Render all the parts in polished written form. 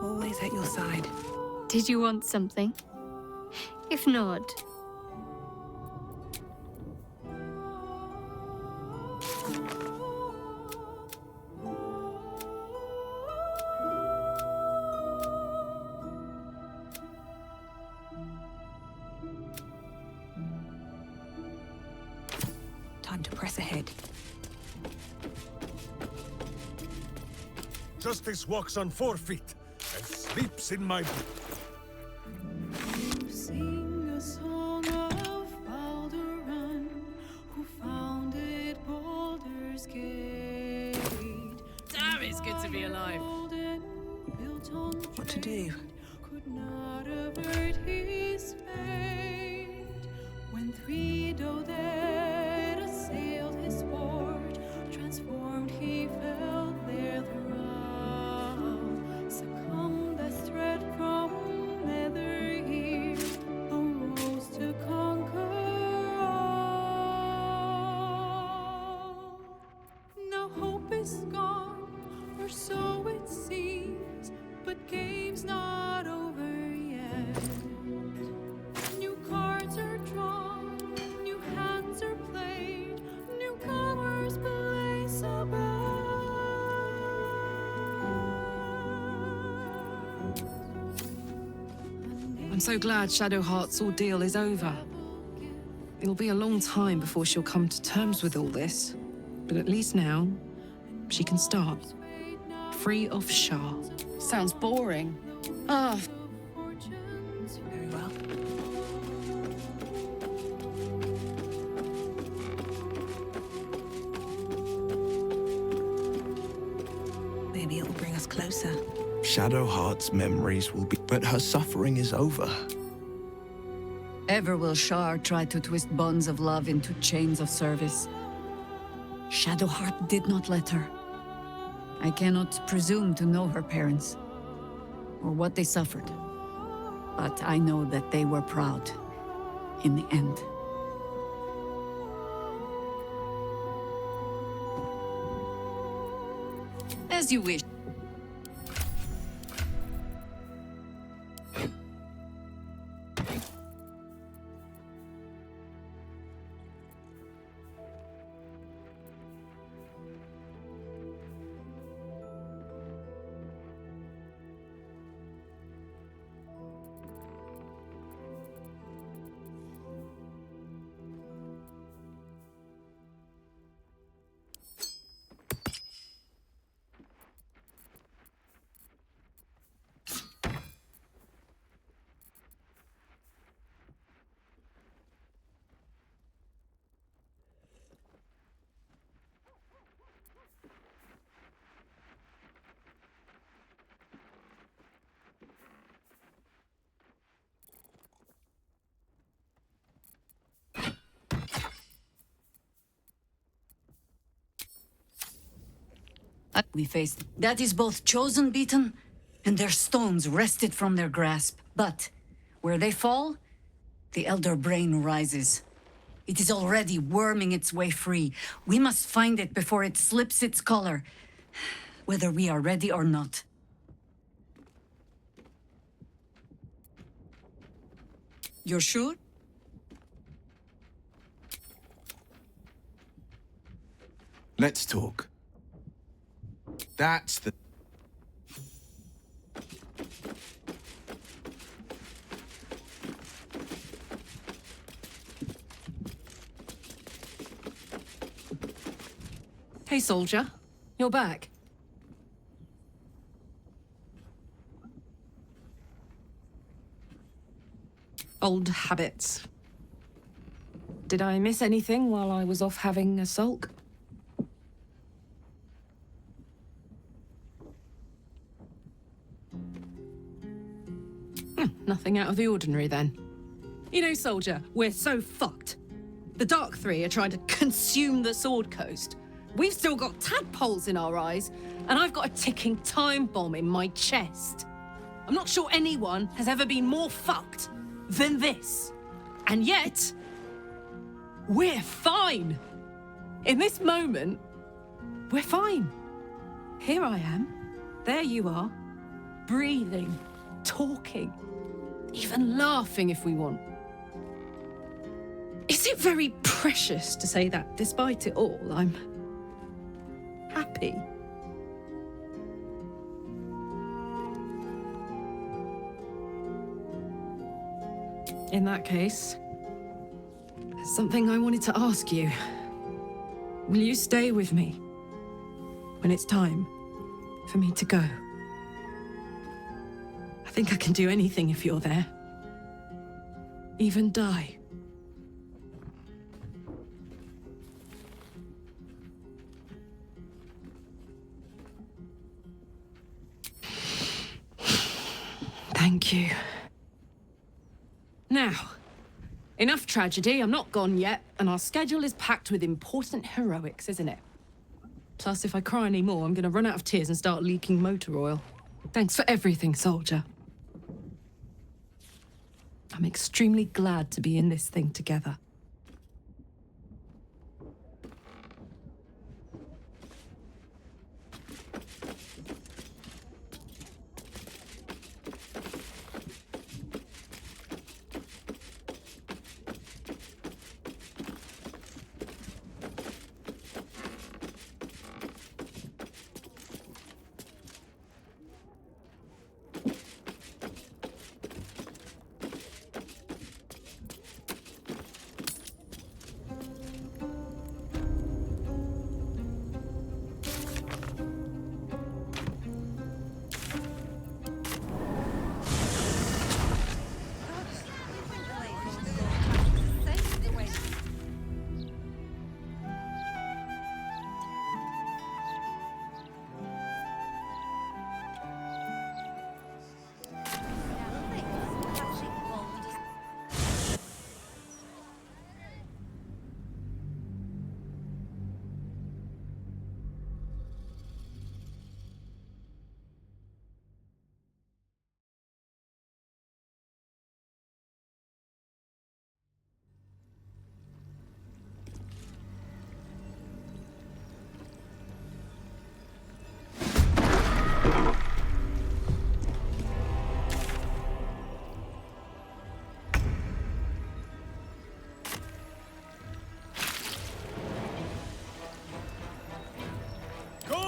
Always at your side. Did you want something? If not... Time to press ahead. Justice walks on 4 feet and sleeps in my boot. Sing a song of Baldur, who founded Baldur's Gate. Damn, it's good to be alive. What to do? Could not avert his fate when 3 dead assailed his fort. Transformed, he fell there throughout. Succumbed as threat from nether here, arose to conquer all. Now hope is gone, or so it seems, but game's not over yet. New cards are drawn, new hands are played, newcomers place a bet. I'm so glad Shadowheart's ordeal is over. It'll be a long time before she'll come to terms with all this. But at least now, she can start. Free of Shah. Sounds boring. Ah, Very well. Maybe it will bring us closer. Shadowheart's memories will be... But her suffering is over. Ever will Shar try to twist bonds of love into chains of service. Shadowheart did not let her. I cannot presume to know her parents, or what they suffered. But I know that they were proud, in the end. As you wish. We faced. That is both chosen beaten, and their stones wrested from their grasp. But where they fall, the Elder Brain rises. It is already worming its way free. We must find it before it slips its color, whether we are ready or not. You're sure? Let's talk. That's the... hey soldier, you're back. Old habits. Did I miss anything while I was off having a sulk? Nothing out of the ordinary, then. You know, soldier, we're so fucked. The Dark Three are trying to consume the Sword Coast. We've still got tadpoles in our eyes, and I've got a ticking time bomb in my chest. I'm not sure anyone has ever been more fucked than this. And yet, we're fine. In this moment, we're fine. Here I am. There you are. breathing, talking, even laughing if we want. Is it very precious to say that, despite it all, I'm happy? In that case, there's something I wanted to ask you. Will you stay with me when it's time for me to go? I think I can do anything if you're there. Even die. Thank you. Now, enough tragedy. I'm not gone yet, and our schedule is packed with important heroics, isn't it? Plus, if I cry any more, I'm gonna run out of tears and start leaking motor oil. Thanks for everything, soldier. I'm extremely glad to be in this thing together.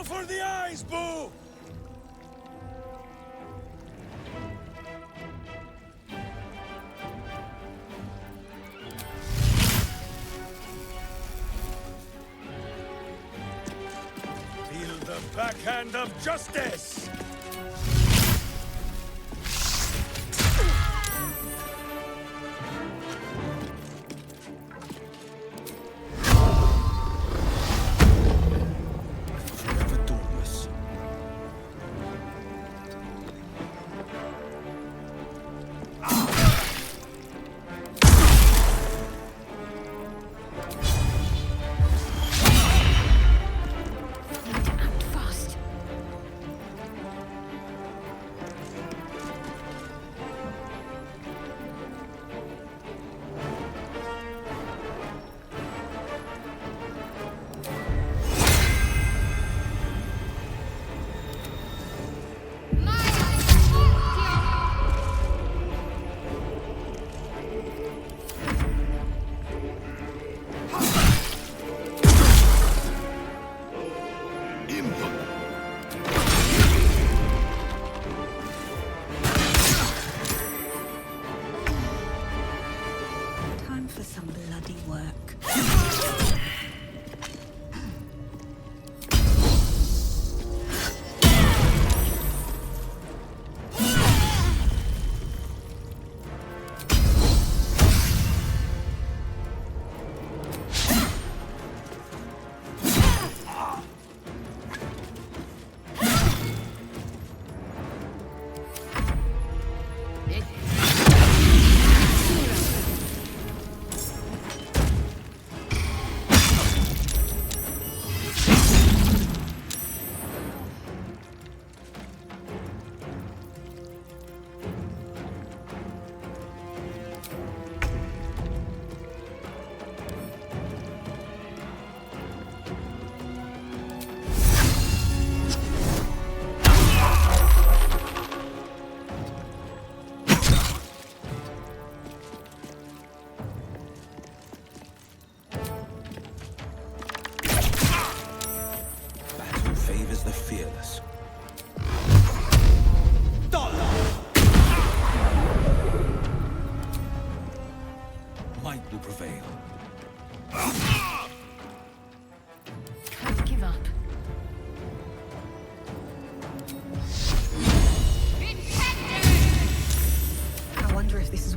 For the eyes, Boo! Feel the backhand of justice!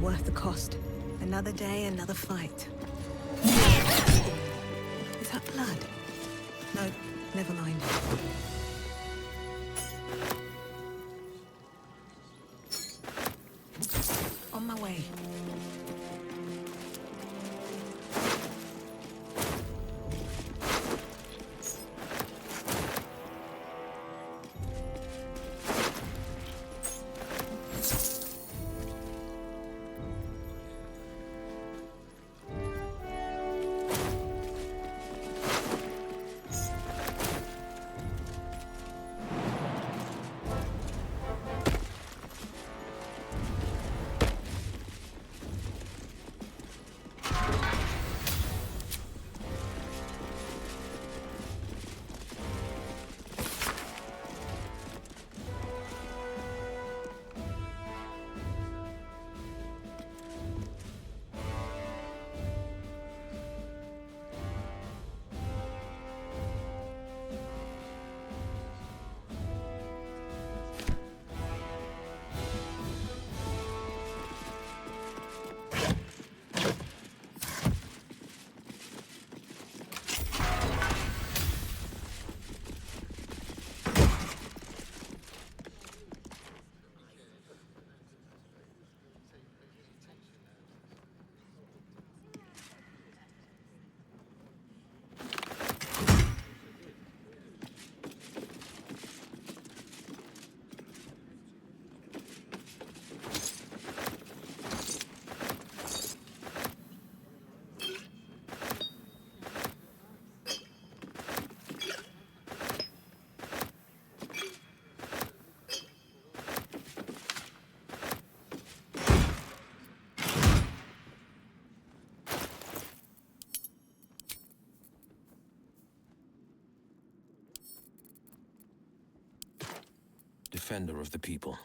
worth the cost. Another day, another fight. Is that blood? No, never mind. On my way. Defender of the people.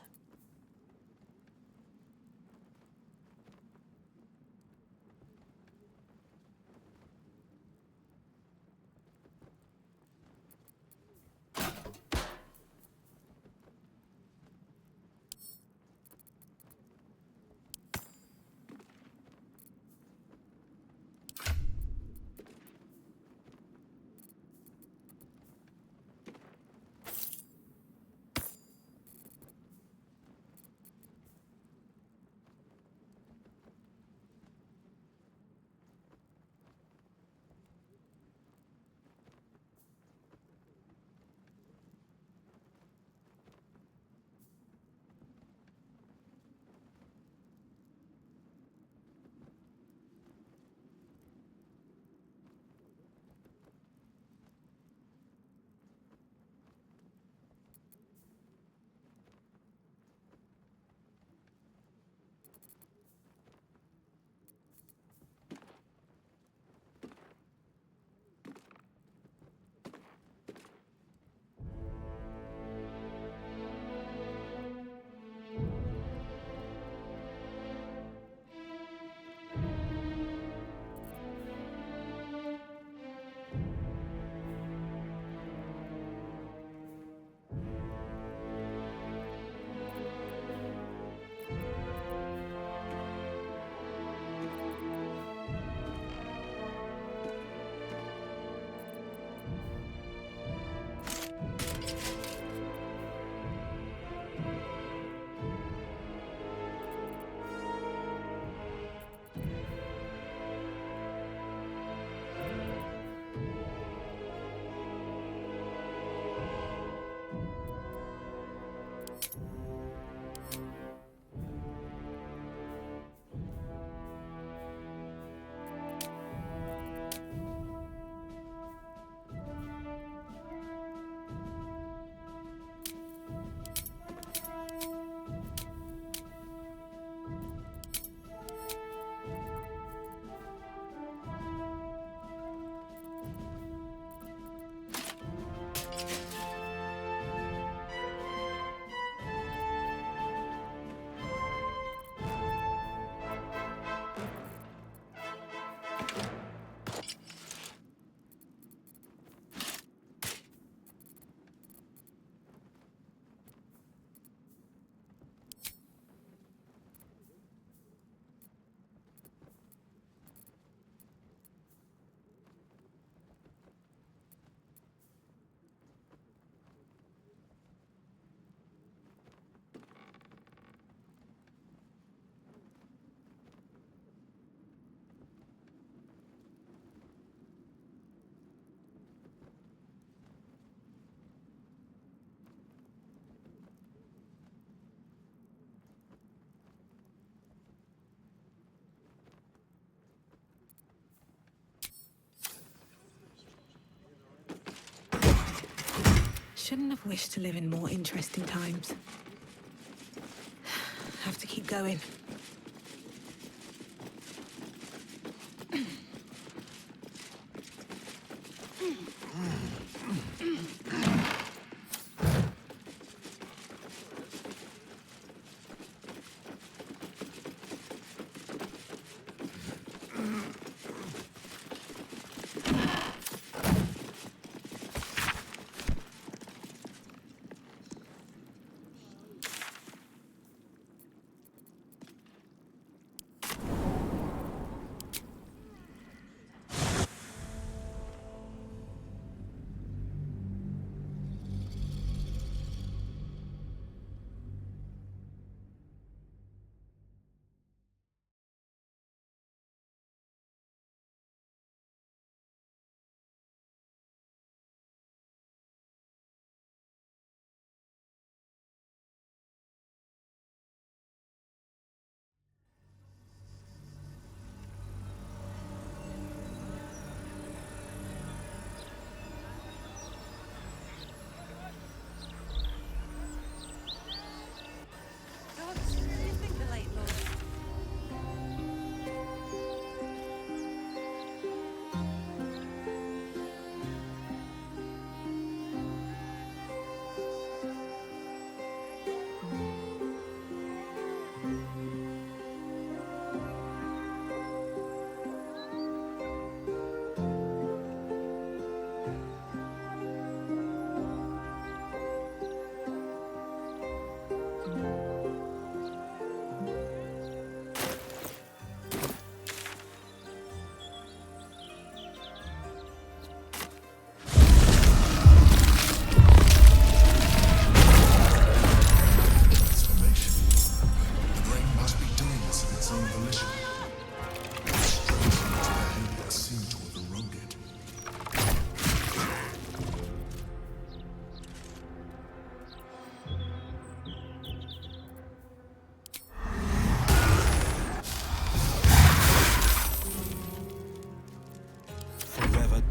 shouldn't have wished to live in more interesting times. Have to keep going.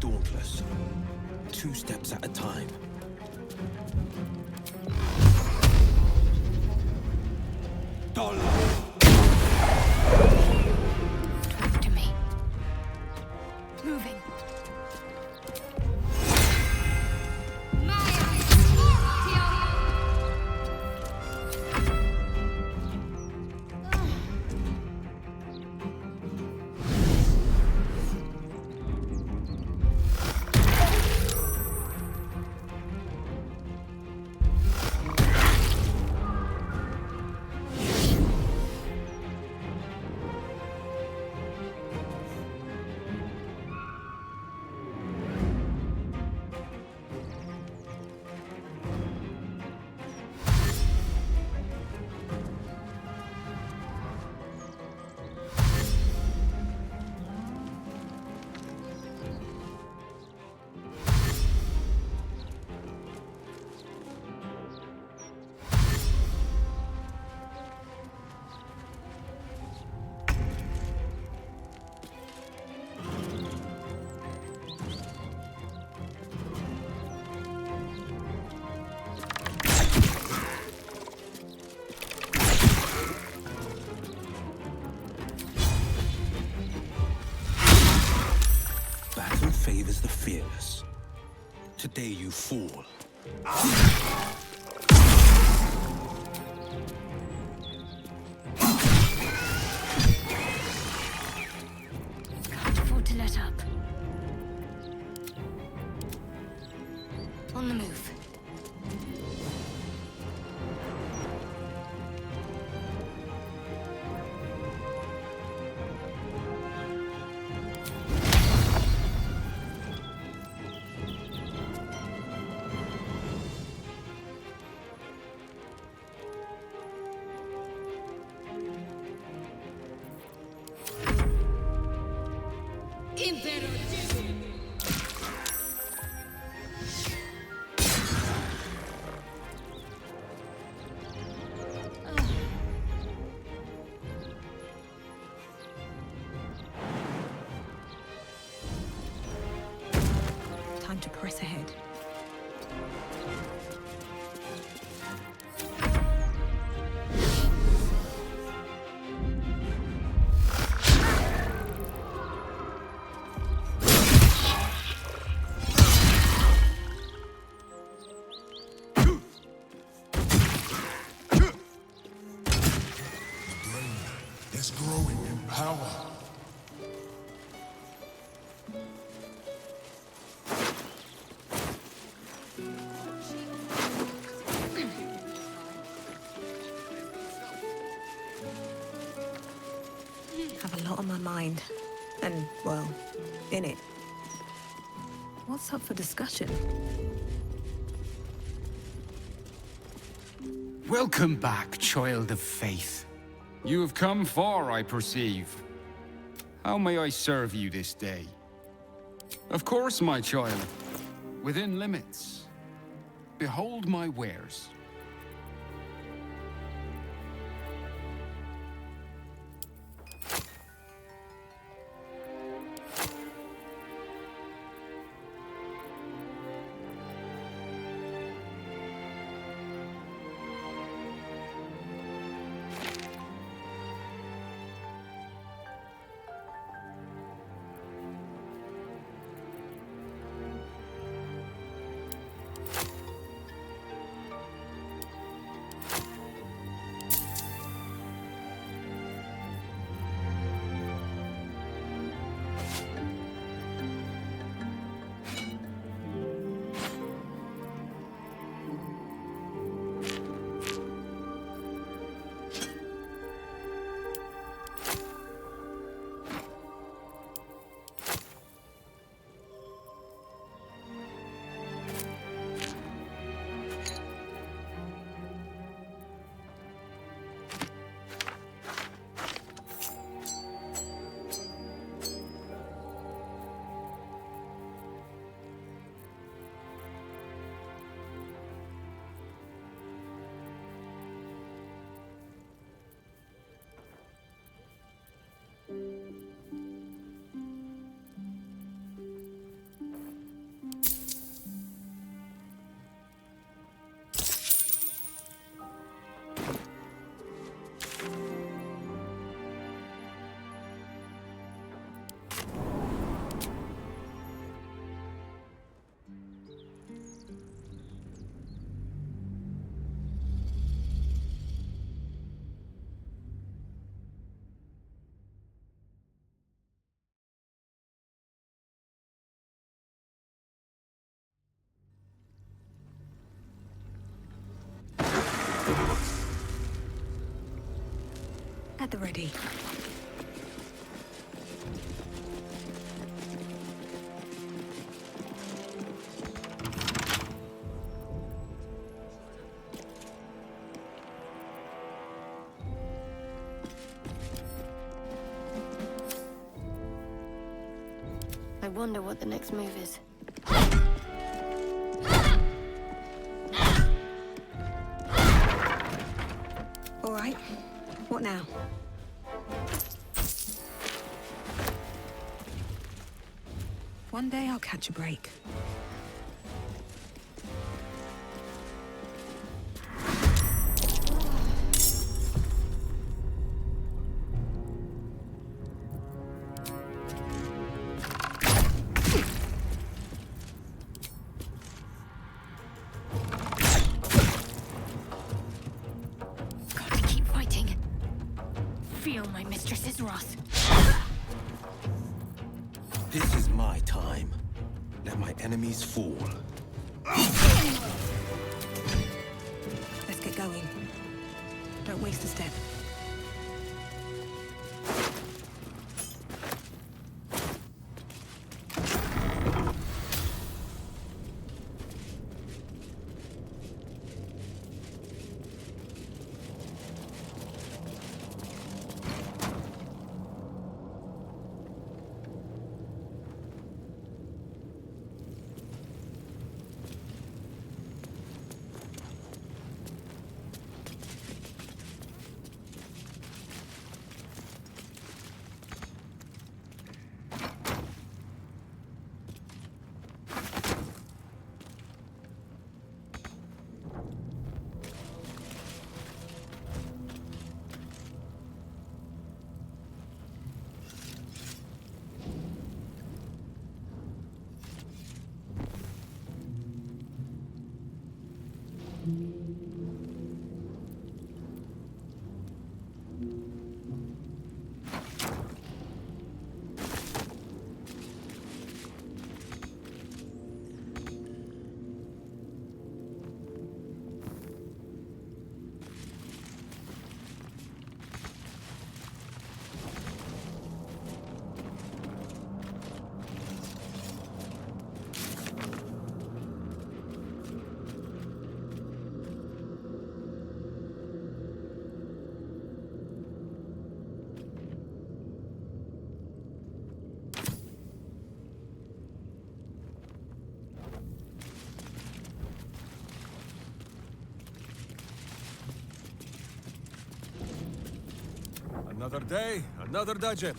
dauntless. 2 steps at a time. Talk to me. Moving. Battle favors the fearless. Today you fall. Can't afford to let up. On the move. Time to press ahead. power. Have a lot on my mind. And, well, in it. What's up for discussion? Welcome back, child of faith. You have come far, I perceive. How may I serve you this day? Of course, my child. Within limits. Behold my wares. At the ready. I wonder what the next move is. All right. What now? One day I'll catch a break. Gotta keep fighting. Feel my mistress's wrath. This is my time. Let my enemies fall. Let's get going. Don't waste a step. Another day, another dungeon.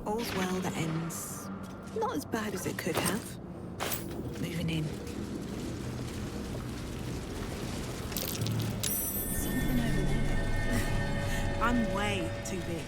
All's well that ends not as bad as it could have. Moving in. Something over there. I'm way too big.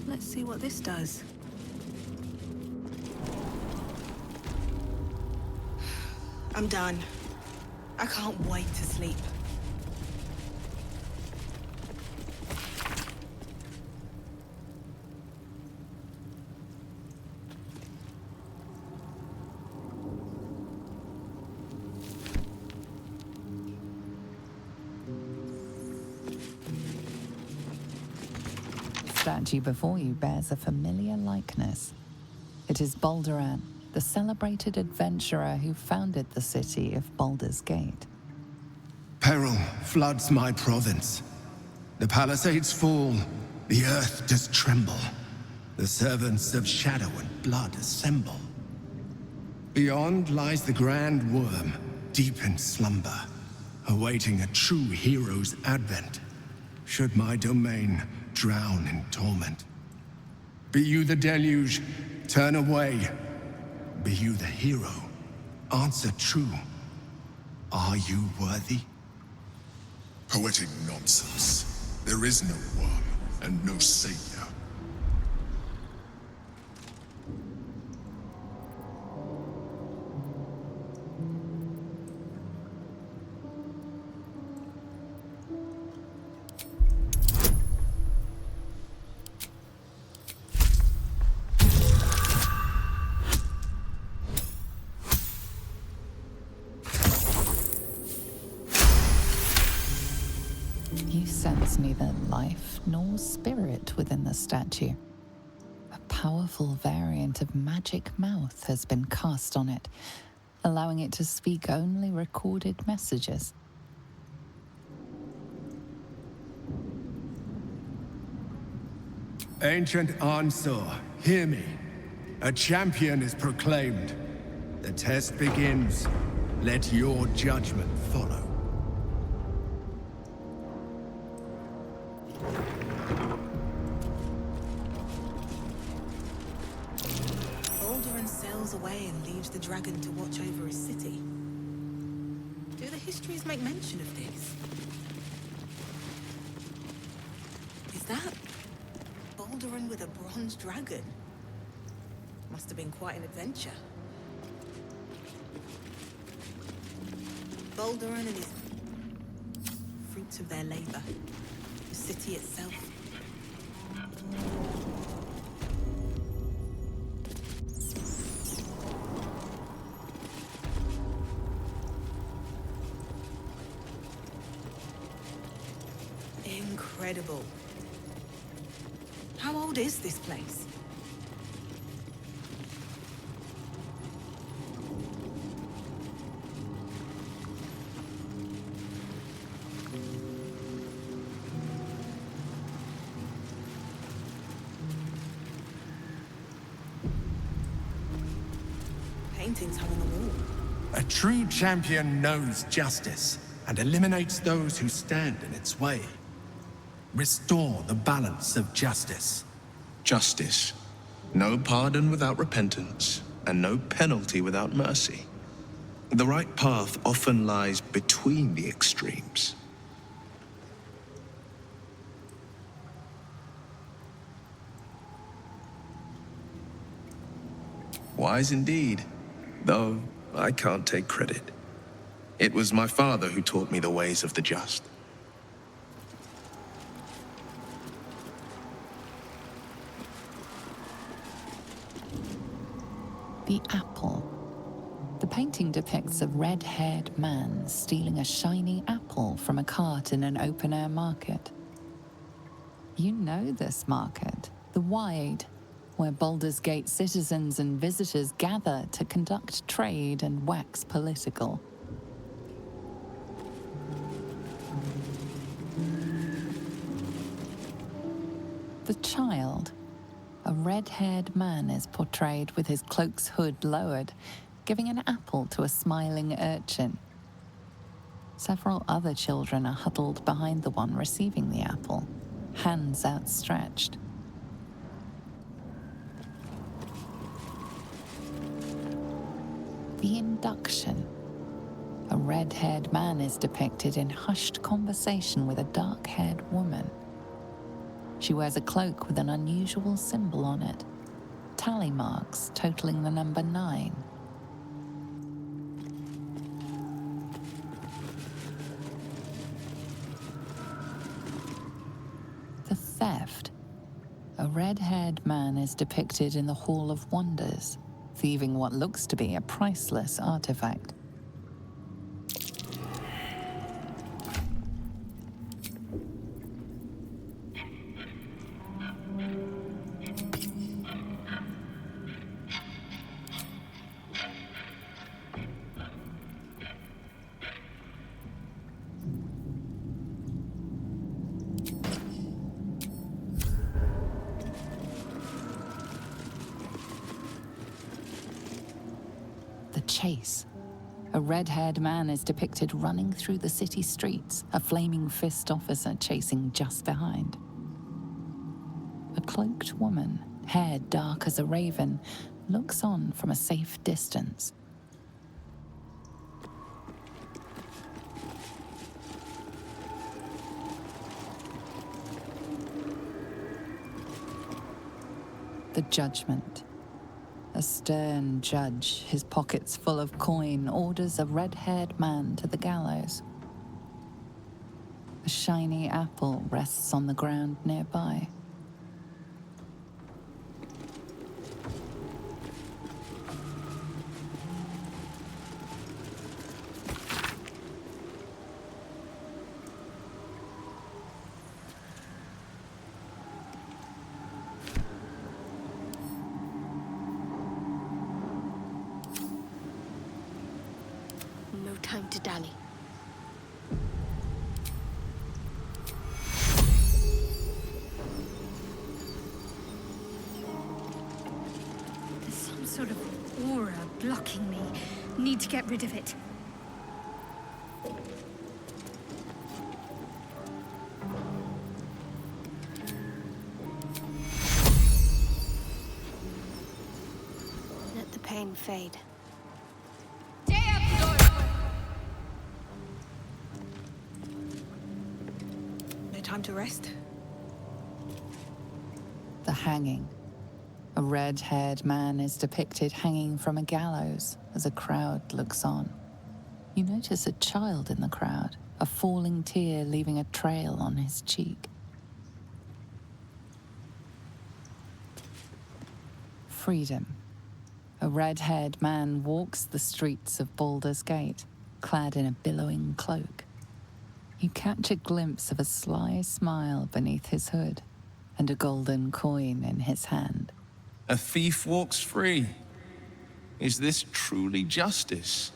Let's see what this does. I'm done. I can't wait to sleep. The statue before you bears a familiar likeness. It is Baldur, the celebrated adventurer who founded the city of Baldur's Gate. Peril floods my province. The palisades fall, the earth does tremble. The servants of shadow and blood assemble. Beyond lies the grand worm, deep in slumber, awaiting a true hero's advent, should my domain drown in torment. Be you the deluge, turn away. Be you the hero, answer true. Are you worthy? Poetic nonsense. There is no worm, and no savior. You sense neither life nor spirit within the statue. A powerful variant of magic mouth has been cast on it, allowing it to speak only recorded messages. Ancient Ansor, hear me. A champion is proclaimed. The test begins. Let your judgment follow. Baldur sails away and leaves the dragon to watch over his city. Do the histories make mention of this? Is that Baldurin with a bronze dragon? Must have been quite an adventure. Baldurin and his fruits of their labor. The city itself. Incredible. How old is this place? Paintings hung on the wall. A true champion knows justice. and eliminates those who stand in its way. Restore the balance of justice. Justice. No pardon without repentance, and no penalty without mercy. The right path often lies between the extremes. Wise indeed, though I can't take credit. It was my father who taught me the ways of the just. The apple. The painting depicts a red-haired man stealing a shiny apple from a cart in an open-air market. You know this market, the Wide, where Baldur's Gate citizens and visitors gather to conduct trade and wax political. The child. A red-haired man is portrayed with his cloak's hood lowered, giving an apple to a smiling urchin. Several other children are huddled behind the one receiving the apple, hands outstretched. The induction. A red-haired man is depicted in hushed conversation with a dark-haired woman. She wears a cloak with an unusual symbol on it, tally marks totaling the number 9. The theft. A red-haired man is depicted in the Hall of Wonders, thieving what looks to be a priceless artifact. Chase. A red-haired man is depicted running through the city streets, a flaming fist officer chasing just behind. A cloaked woman, hair dark as a raven, looks on from a safe distance. The Judgment. A stern judge, his pockets full of coin, orders a red-haired man to the gallows. A shiny apple rests on the ground nearby. No time to dally. There's some sort of aura blocking me. Need to get rid of it. Let the pain fade. No time to rest? The hanging. A red-haired man is depicted hanging from a gallows as a crowd looks on. You notice a child in the crowd, a falling tear leaving a trail on his cheek. Freedom. A red-haired man walks the streets of Baldur's Gate, clad in a billowing cloak. You catch a glimpse of a sly smile beneath his hood and a golden coin in his hand. A thief walks free. Is this truly justice?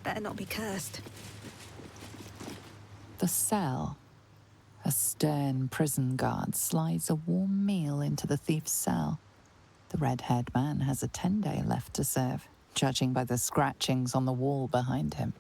Better not be cursed. The cell. A stern prison guard slides a warm meal into the thief's cell. The red-haired man has a 10-day left to serve, judging by the scratchings on the wall behind him.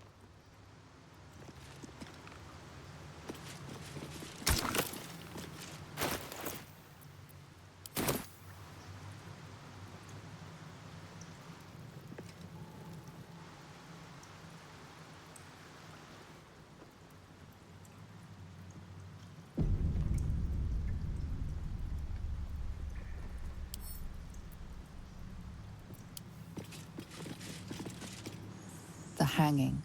hanging,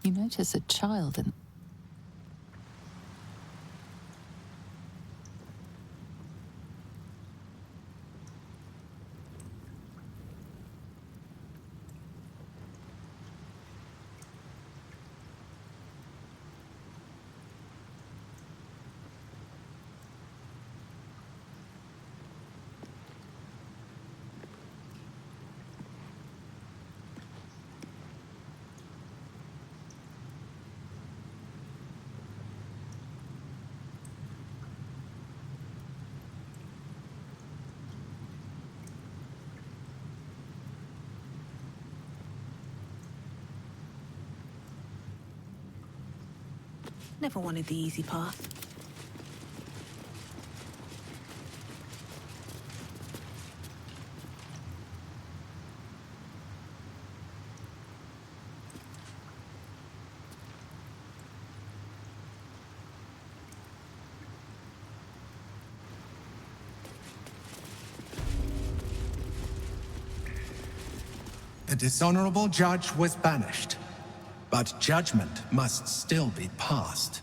you notice a child in... Never wanted the easy path. The dishonorable judge was banished, but judgment must still be passed.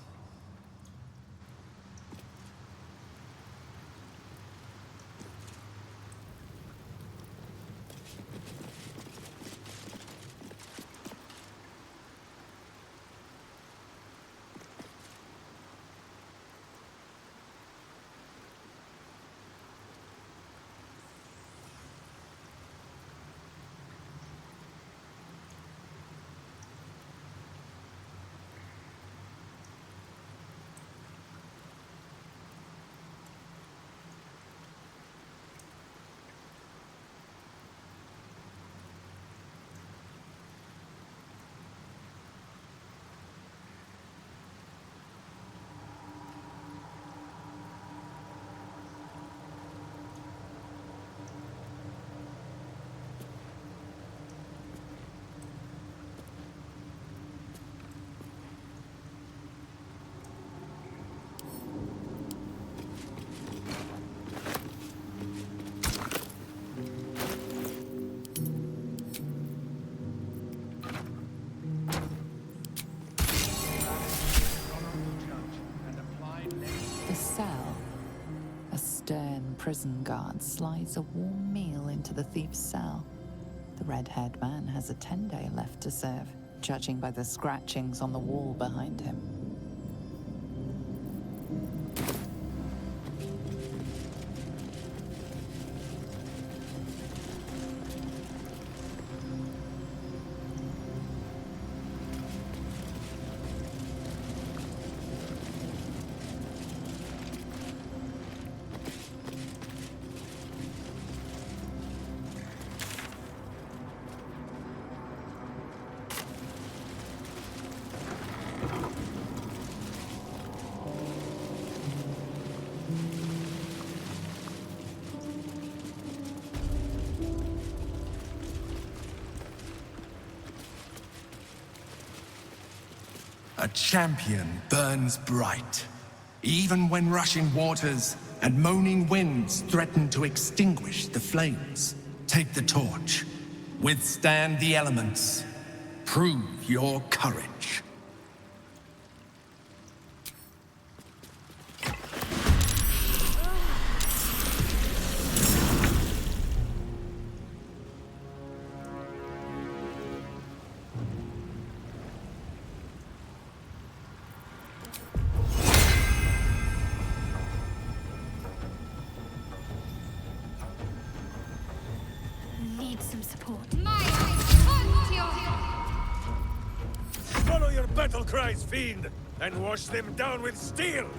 The cell. A stern prison guard slides a warm meal into the thief's cell. The red-haired man has a 10-day left to serve, judging by the scratchings on the wall behind him. A champion burns bright, even when rushing waters and moaning winds threaten to extinguish the flames. Take the torch, withstand the elements, prove your courage. Need some support. Follow your battle cries, fiend, and wash them down with steel!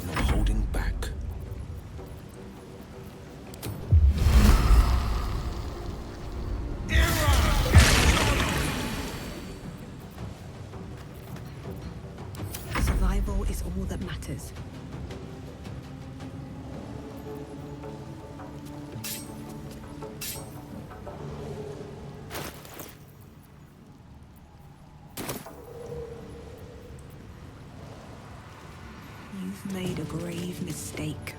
No holding back. Survival is all that matters. made a grave mistake.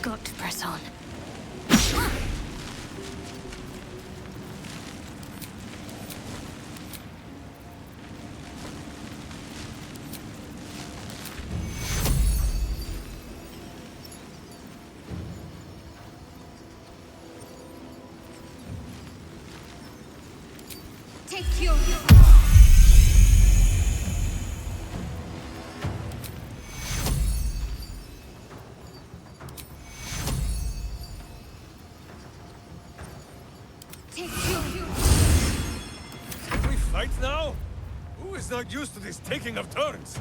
Got to press on. Take your... Can we fight now? Who is not used to this taking of turns?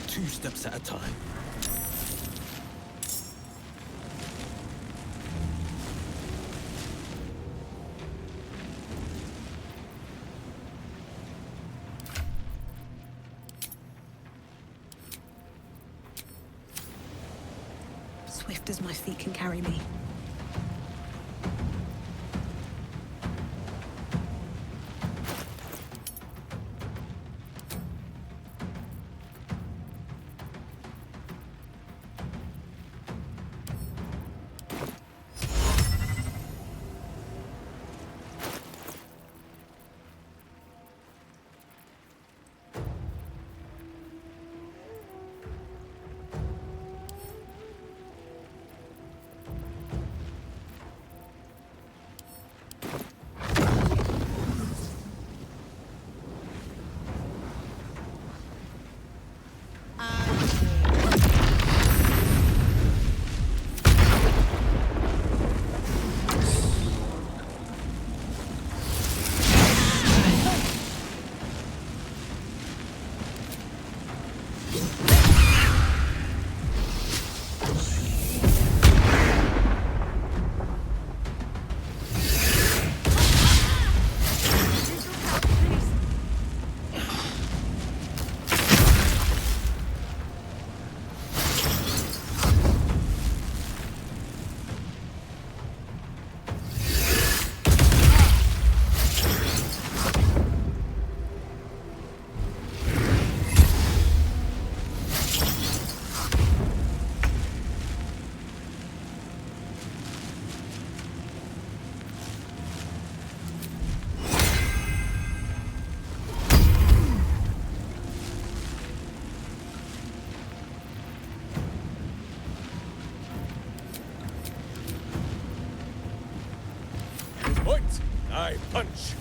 Two steps at a time. Swift as my feet can carry me. Point, I punch.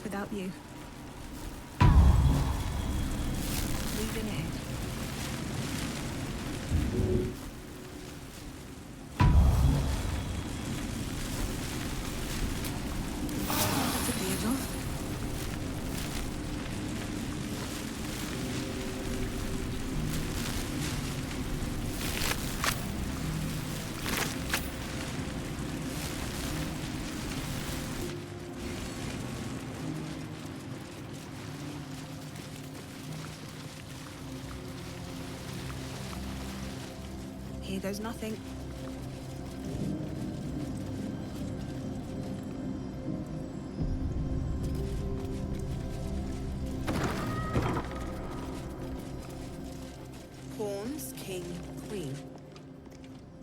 Without you. Moving ahead. Took the edge off. Here goes nothing. Pawns, king, queen.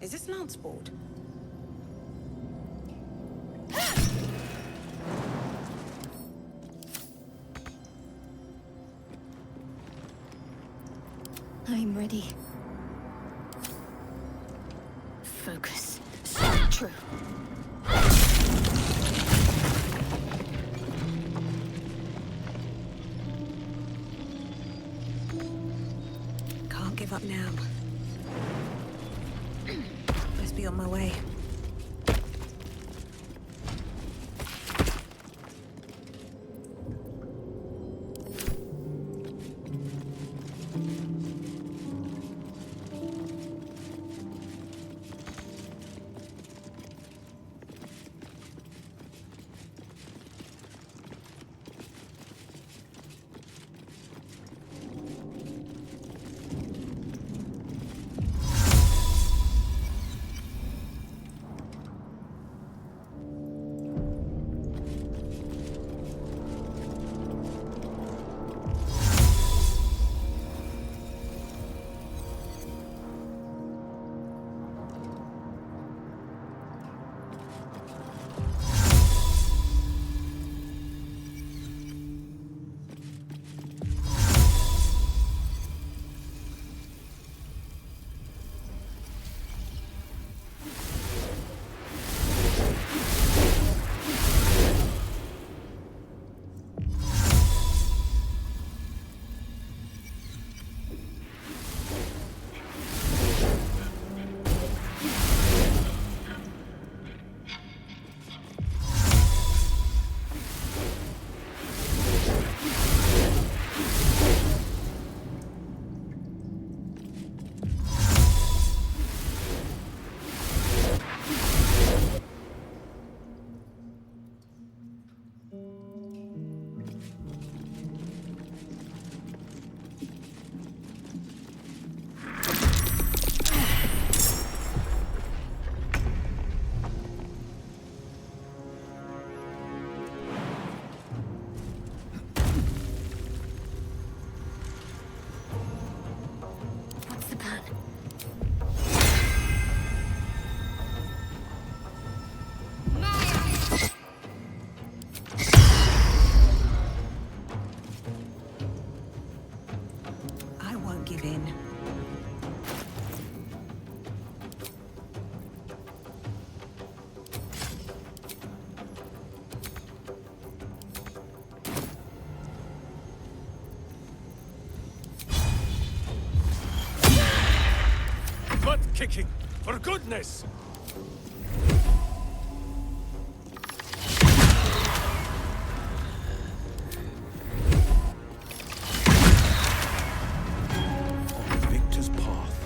Is this lance board? I'm ready. Focus. True. Can't give up now. Best be on my way. kicking, for goodness! Victor's path.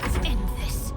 Let's end this.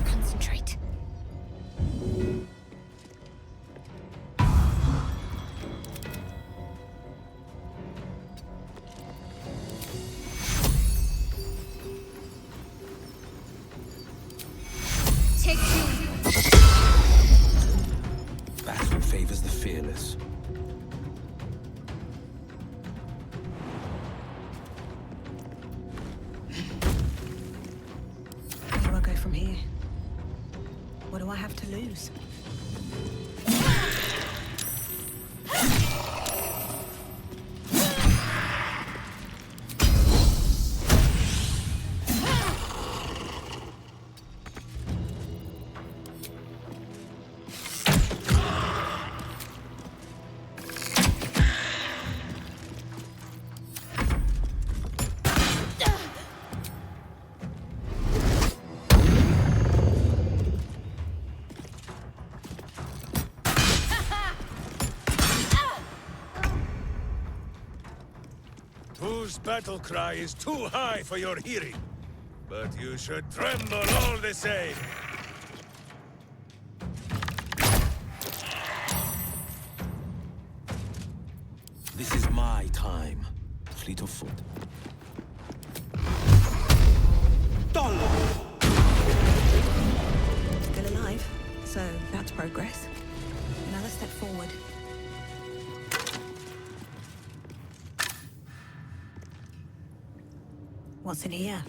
Concentrate. Take two. Battle favors the fearless. Where do I go from here? What do I have to lose? Whose battle cry is too high for your hearing? But you should tremble all the same. This is my time. Fleet of foot. Still alive, so that's progress. Another step forward. What's in here?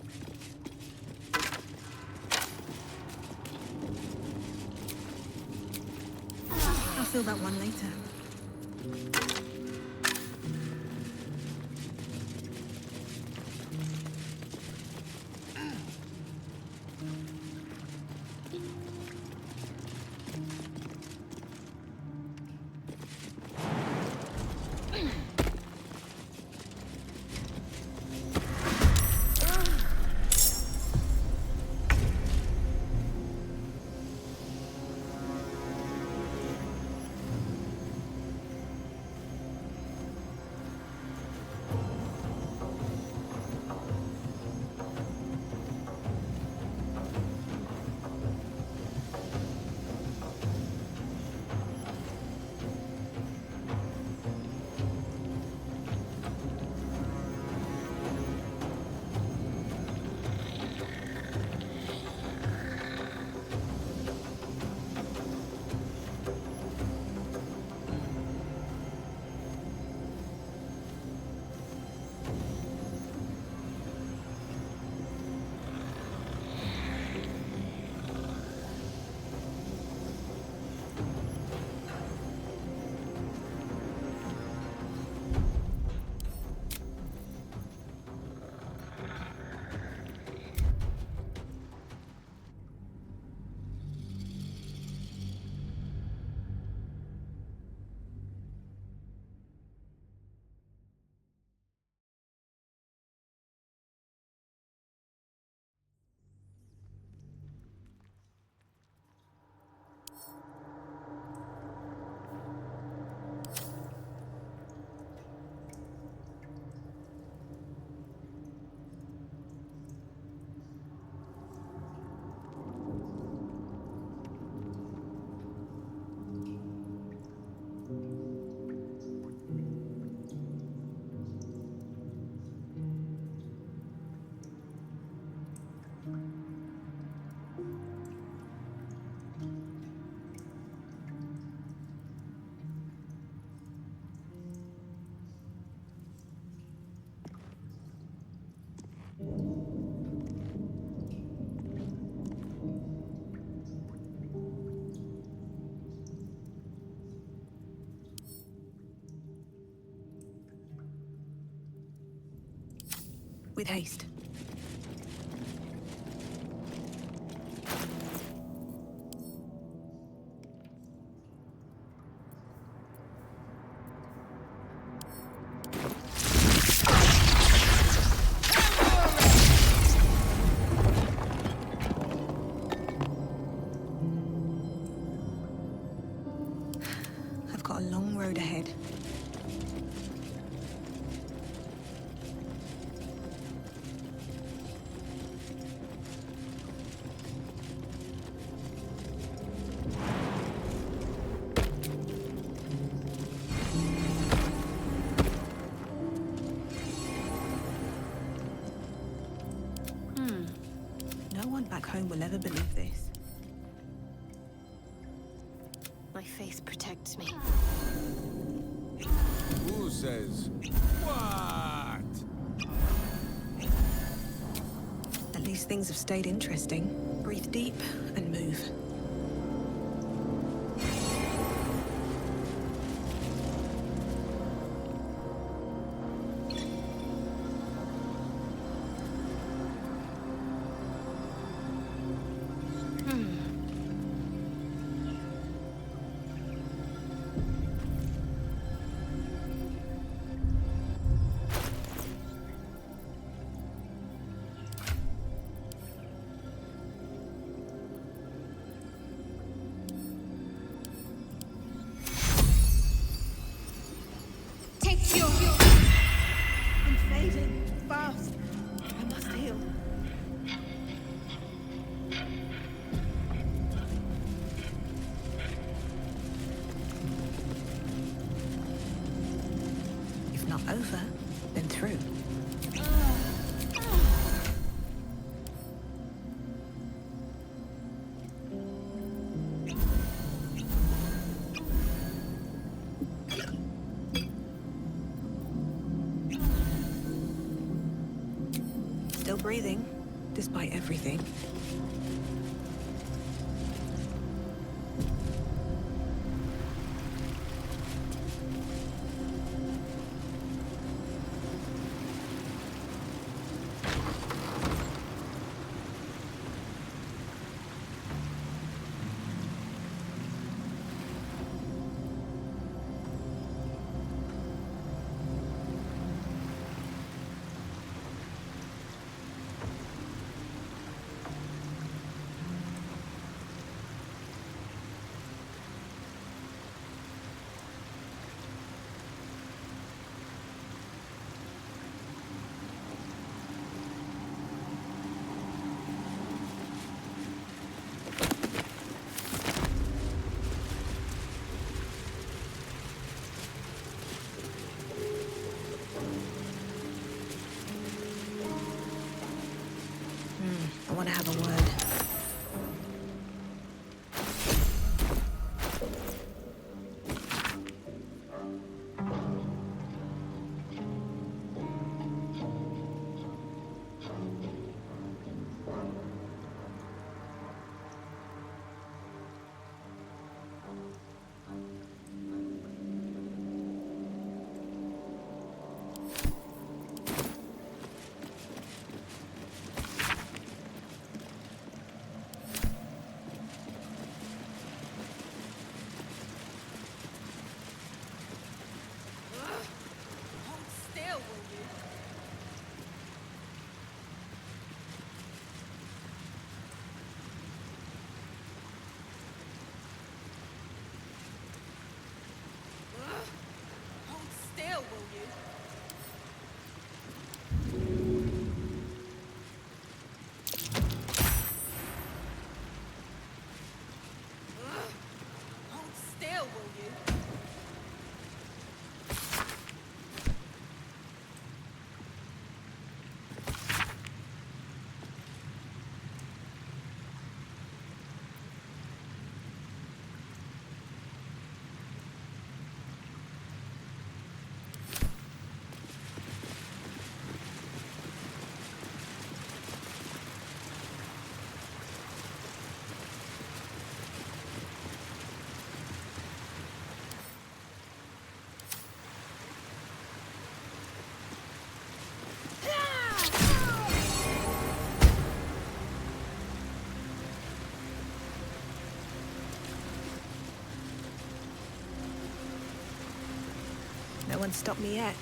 I'll fill that one later. with haste. I've got a long road ahead. No one back home will ever believe this. My faith protects me. Who says what? At least things have stayed interesting. Breathe deep and move. I'm fading. Fast. I must heal. If not over, then through. Still breathing, despite everything. anyone stop me yet.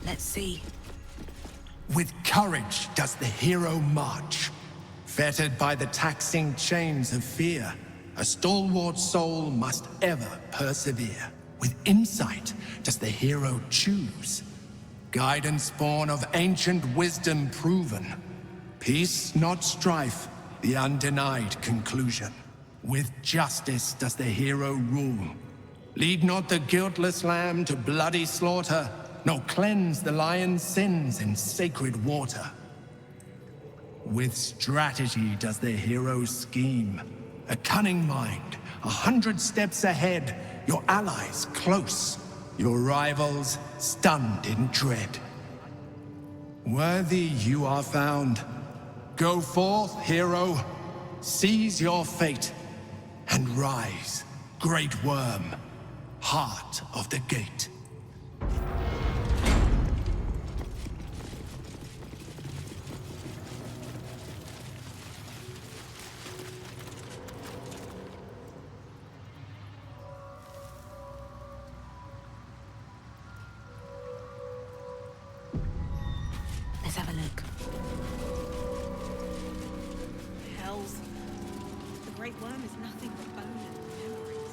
Let's see. With courage does the hero march. Fettered by the taxing chains of fear, a stalwart soul must ever persevere. With insight does the hero choose. Guidance born of ancient wisdom proven. Peace, not strife, the undenied conclusion. With justice does the hero rule. Lead not the guiltless lamb to bloody slaughter, nor cleanse the lion's sins in sacred water. With strategy does the hero scheme. A cunning mind, 100 steps ahead, your allies close, your rivals stunned in dread. Worthy you are found. Go forth, hero, seize your fate, and rise, great worm, heart of the gate. Let's have a look. Hells. The Great Worm is nothing but bone and memories.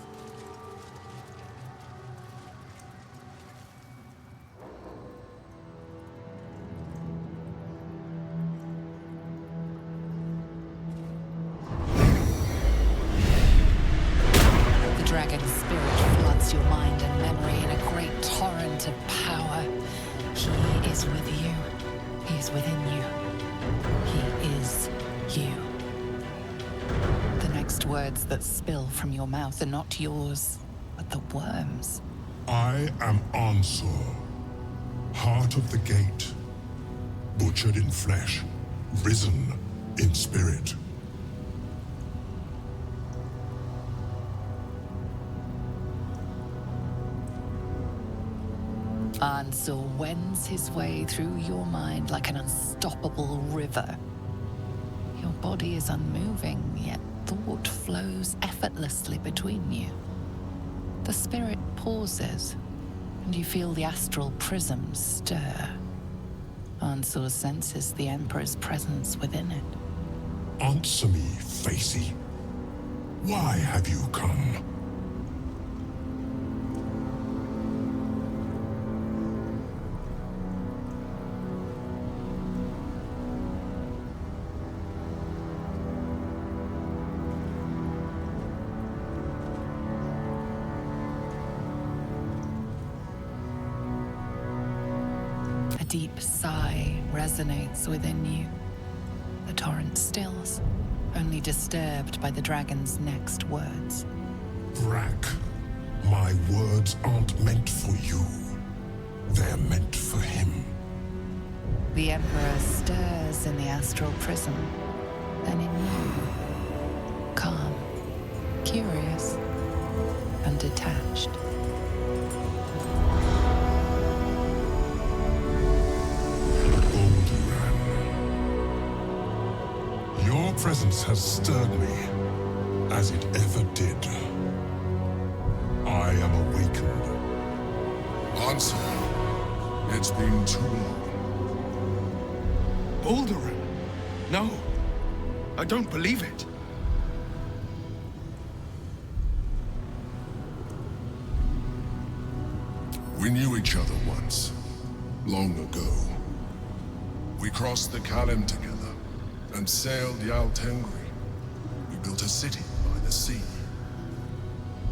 The dragon's spirit floods your mind and memory in a great torrent of power. He is with you. He is within you. He is you. The next words that spill from your mouth are not yours, but the worm's. I am Ansur, heart of the gate, butchered in flesh, risen in spirit. Ansur wends his way through your mind like an unstoppable river. Your body is unmoving, yet thought flows effortlessly between you. The spirit pauses, and you feel the astral prism stir. Ansur senses the Emperor's presence within it. Answer me, Facey. Why have you come? A deep sigh resonates within you. The torrent stills, only disturbed by the dragon's next words. Brack, my words aren't meant for you. They're meant for him. The Emperor stirs in the astral prism, then in you. Calm, curious, and detached. Your presence has stirred me, as it ever did. I am awakened. Answer. It's been too long. Baldur! No, I don't believe it. We knew each other once, long ago. We crossed the Kalim together and sailed Yal Tengri. We built a city by the sea.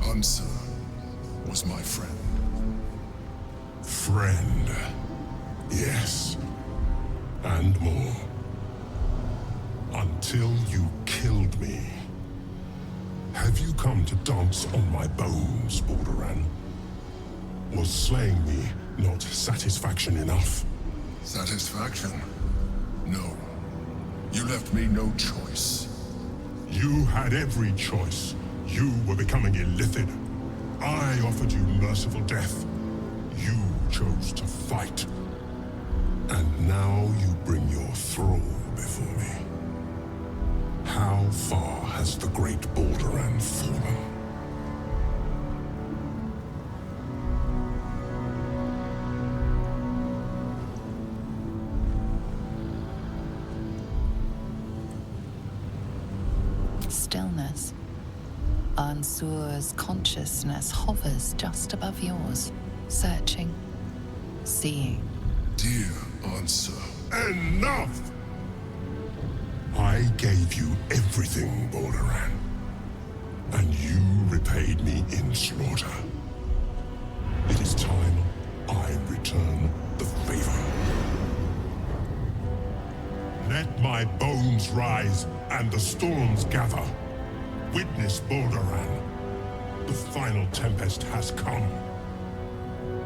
Ansur was my friend. Friend. Yes. And more. Until you killed me. Have you come to dance on my bones, Balduran? Was slaying me not satisfaction enough? Satisfaction? No. You left me no choice. You had every choice. You were becoming illithid. I offered you merciful death. You chose to fight. And now you bring your thrall before me. How far has the great Balduran fallen? Stillness. Ansur's consciousness hovers just above yours, searching, seeing. Dear Ansur. Enough! I gave you everything, Balduran. And you repaid me in slaughter. It is time I return the favor. Let my bones rise and the storms gather. Witness, Balduran. The final tempest has come.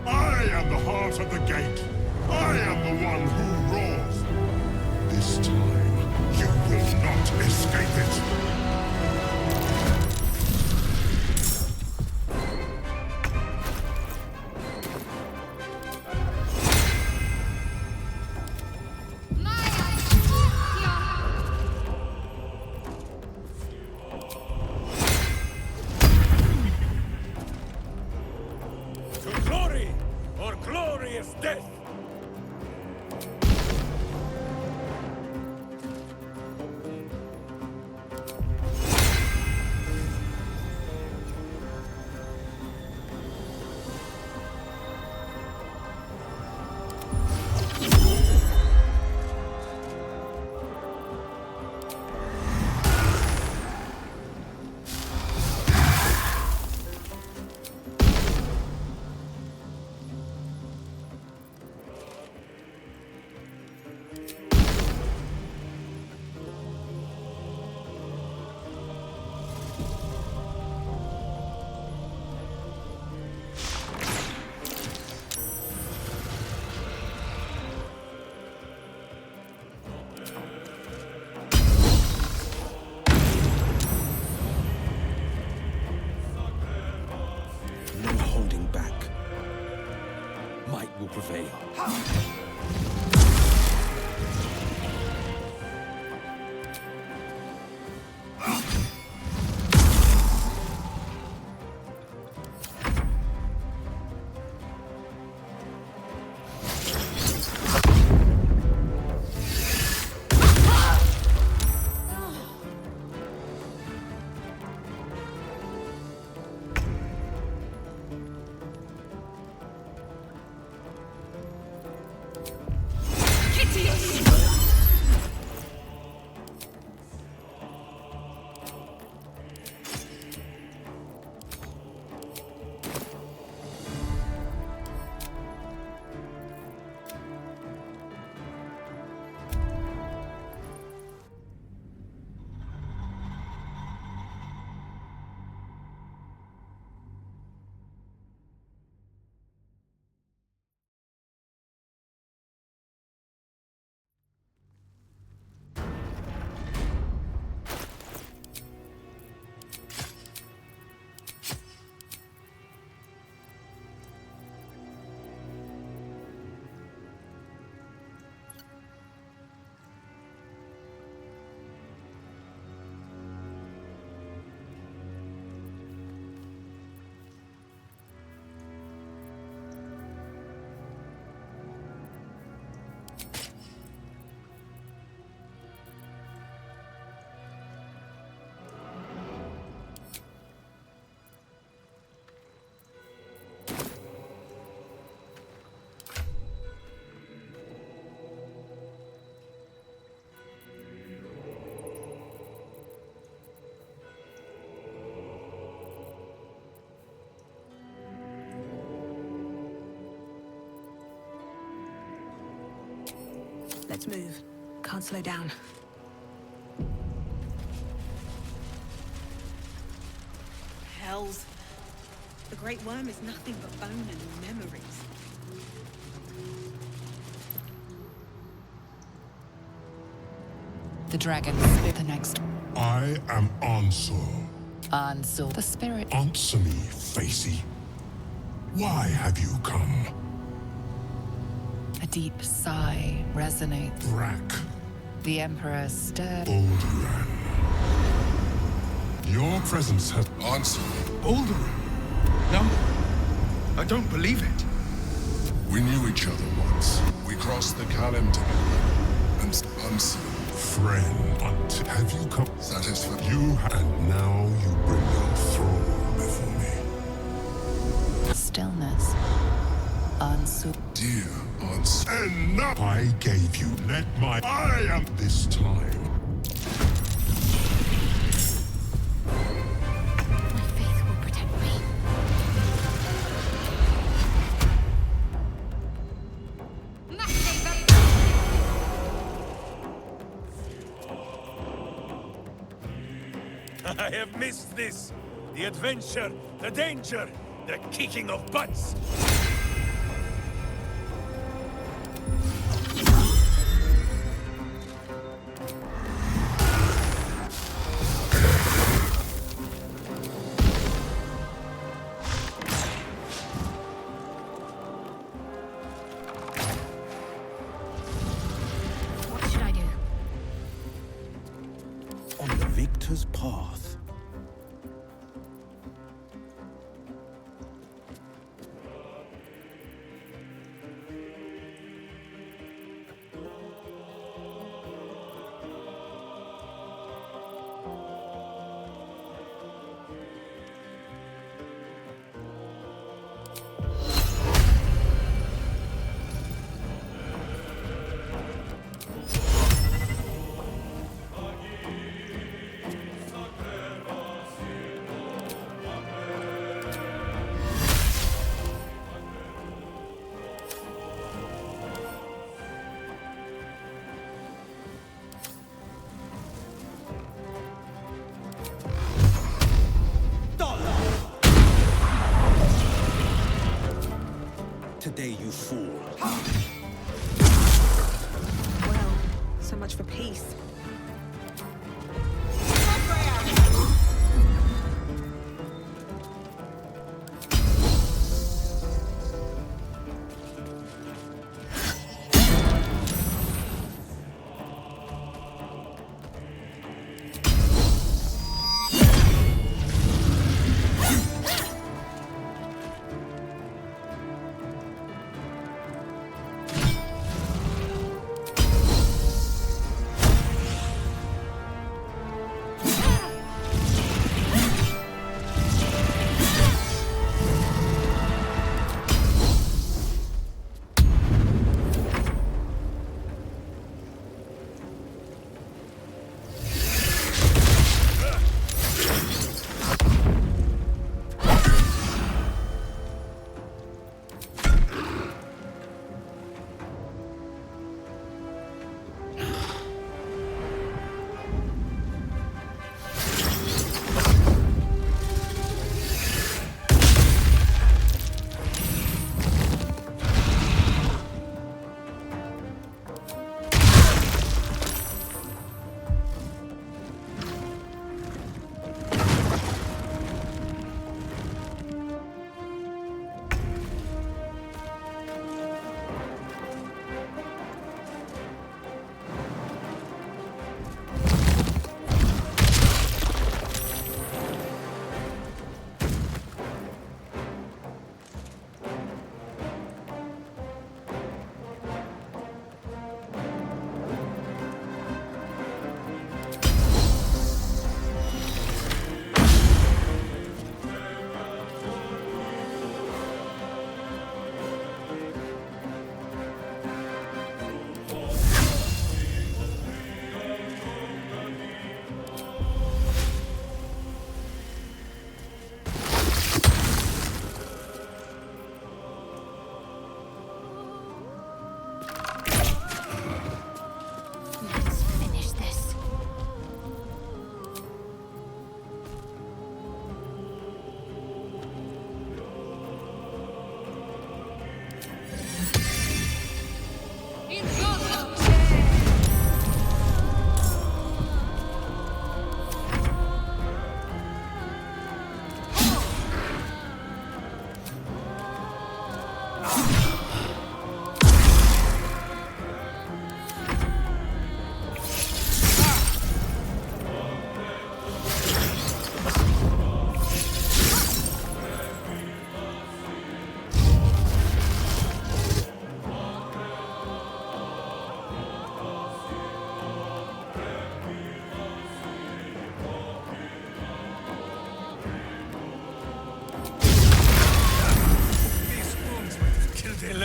I am the heart of the gate. I am the one who roars. This time, you will not escape it. To glory or glorious death! No holding back. Might will prevail. Let's move. Can't slow down. Hells. The Great Worm is nothing but bone and memories. The dragon spit the next. I am Ansel. Ansel, the spirit. Answer me, Facey. Why have you come? A deep sigh resonates. Brack. The Emperor stirred. Baldur. Your presence has... Ansel. Baldur! No, I don't believe it. We knew each other once. We crossed the Kalem together. And Ansel. Friend, have you come? Satisfied. And now you bring your thrall before me. Stillness. Ansel. Dear Ansel. Enough! I gave you. I am this time. My faith will protect me. I have missed this. The adventure, the danger, the kicking of butts. What should I do? On the victor's path. Today you fall. Well, so much for peace.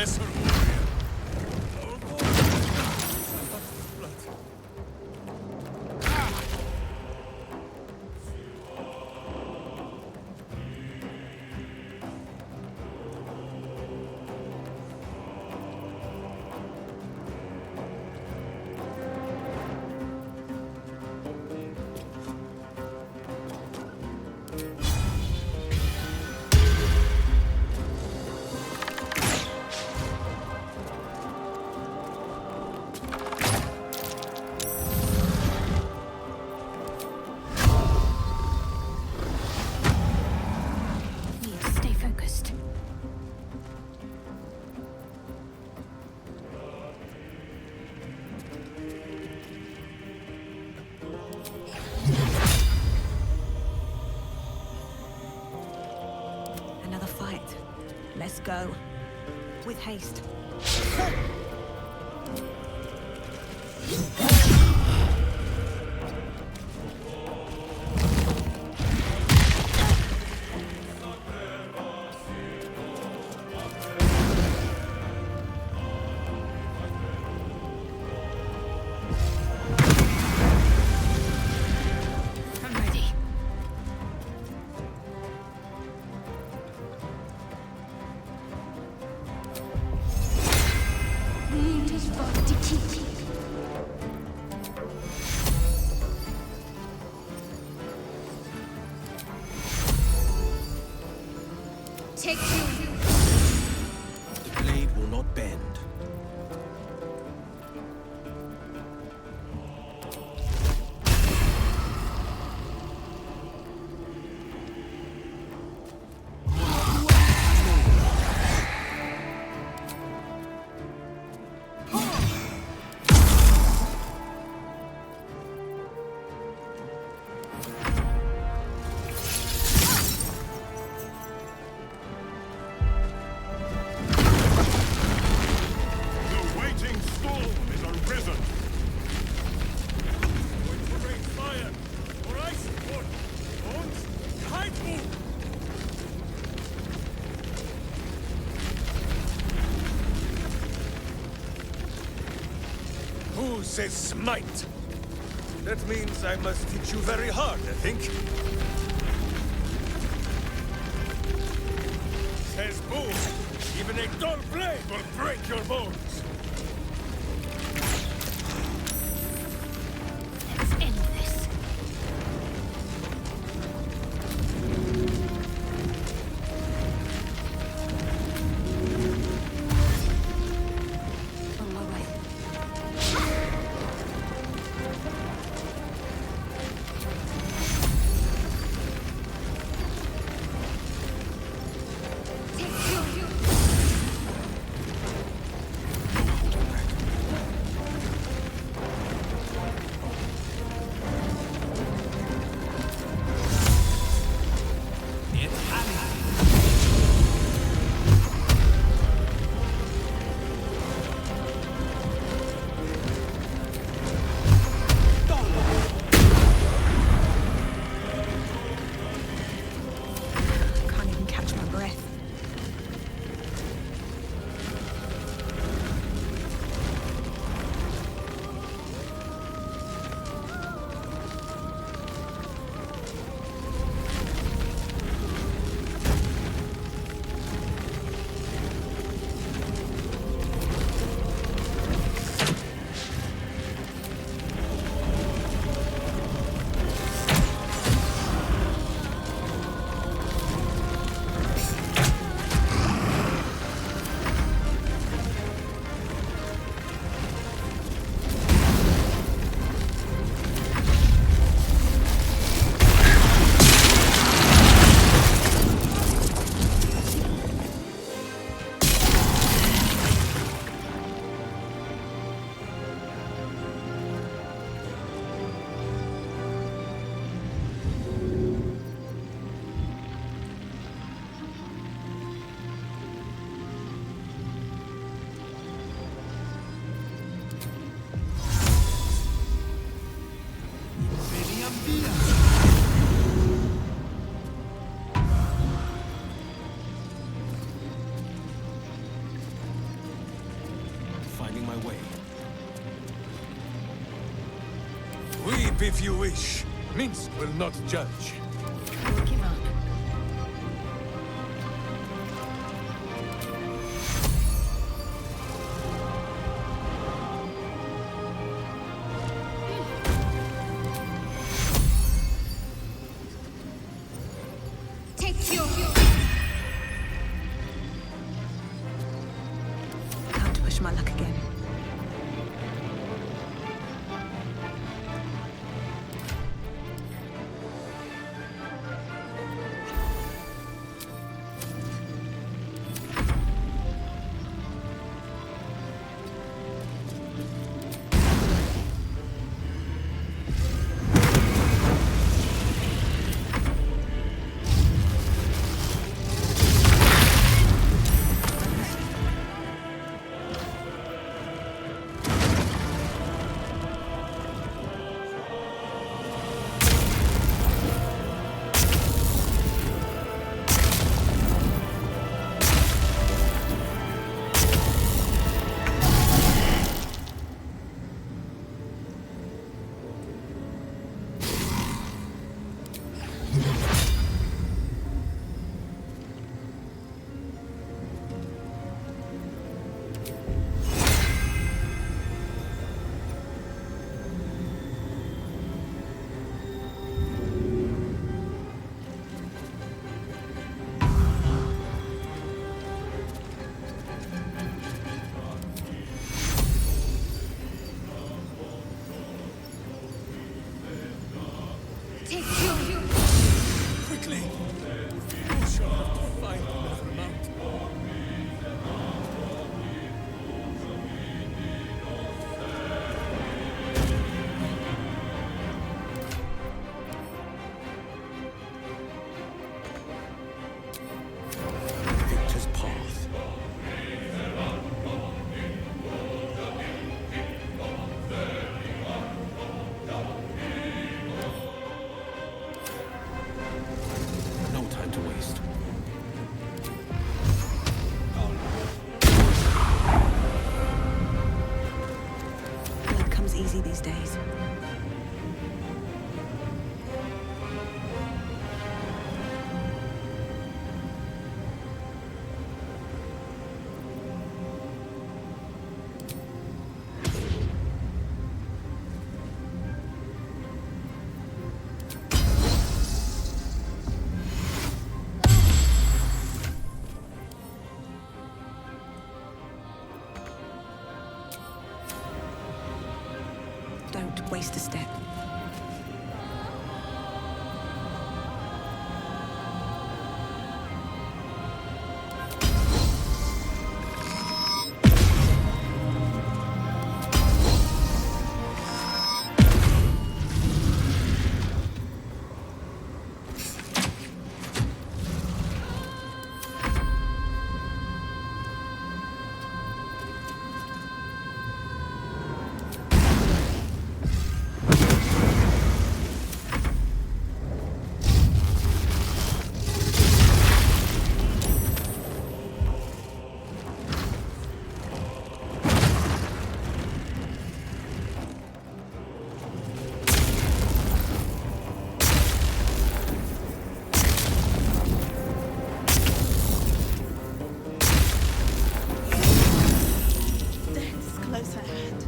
lesser warrior. Need to stay focused. Another fight. Let's go. With haste. I'm ready. Das war die Titi. Take you. The blade will not bend. The waiting storm is arisen. Going to rain fire, or ice wood. Bones, hide move. Who says smite? That means I must hit you very hard, I think. Says who? Even a dull blade will break your bones. Let's end this. On my way. Take you. If you wish, Minsk will not judge. Give up. Take your... Time to push my luck again. Quickly! You shall have to find another mount. Victor's path. No time to waste. Blood comes easy these days. Don't waste a step. Death's close at hand.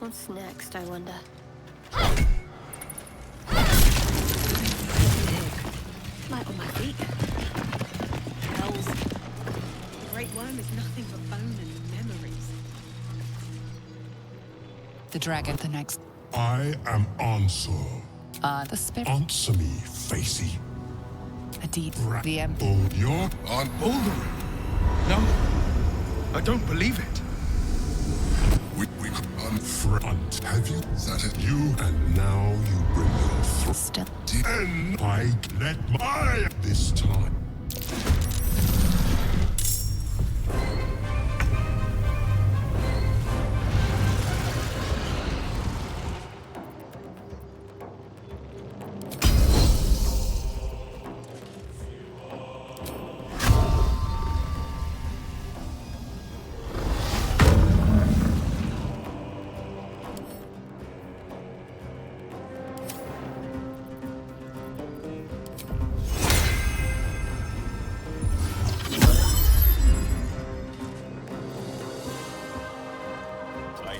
What's next, I wonder? Light on my feet. Hells. The Great Worm is nothing but bone and memories. The dragon, the next. I am Ansur. The spirit. Answer me, Facey. A deep, the You're on Baldur. No, I don't believe it. We front. Have you? That it? You and now you bring your Still. and I let my this time.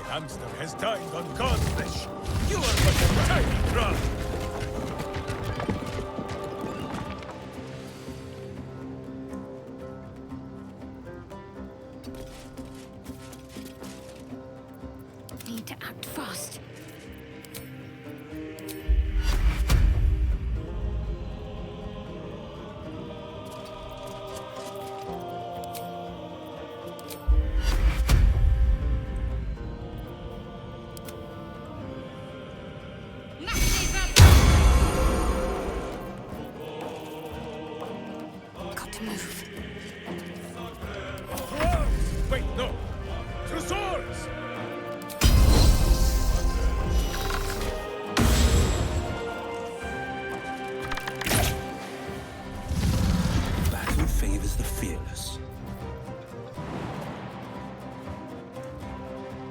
Hamster has dined on God's flesh. You are but a tiny crumb. Need to act fast. Got to move. Wait, no. To swords! Battle favors the fearless.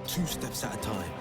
2 steps at a time.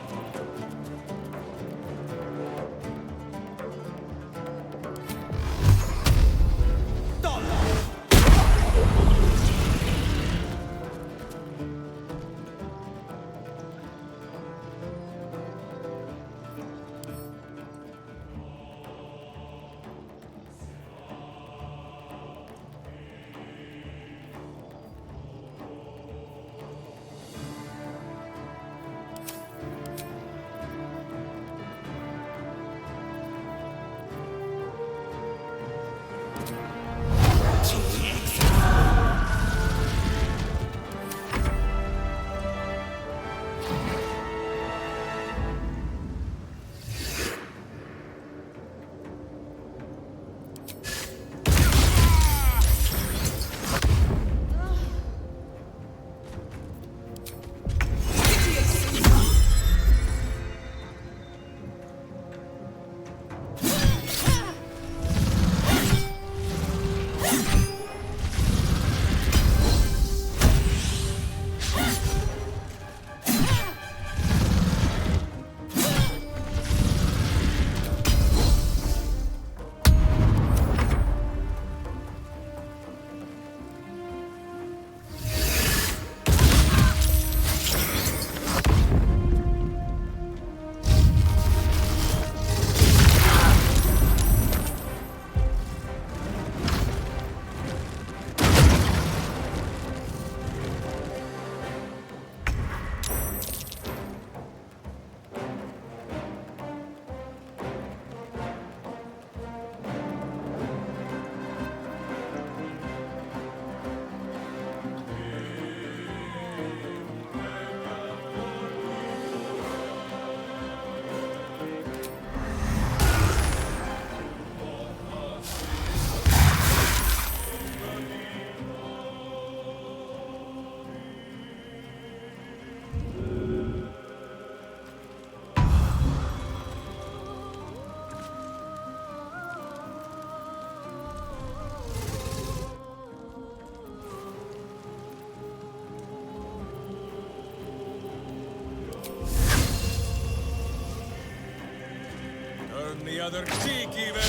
Turn the other cheek, evil,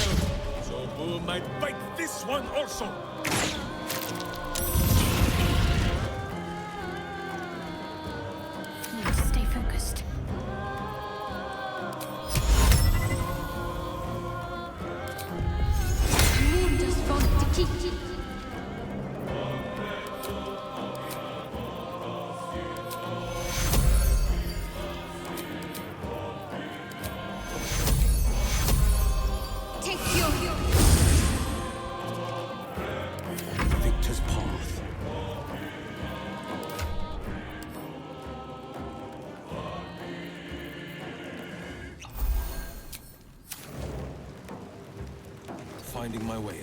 so Boom might bite this one also. Need to stay focused. Mundus Fontikiki. Take your finding my way.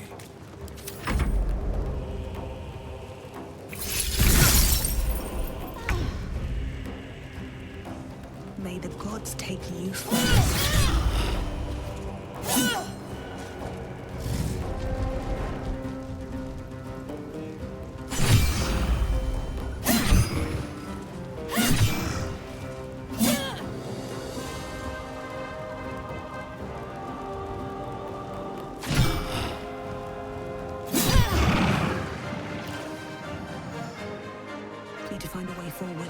May the gods take you first. Need to find a way forward.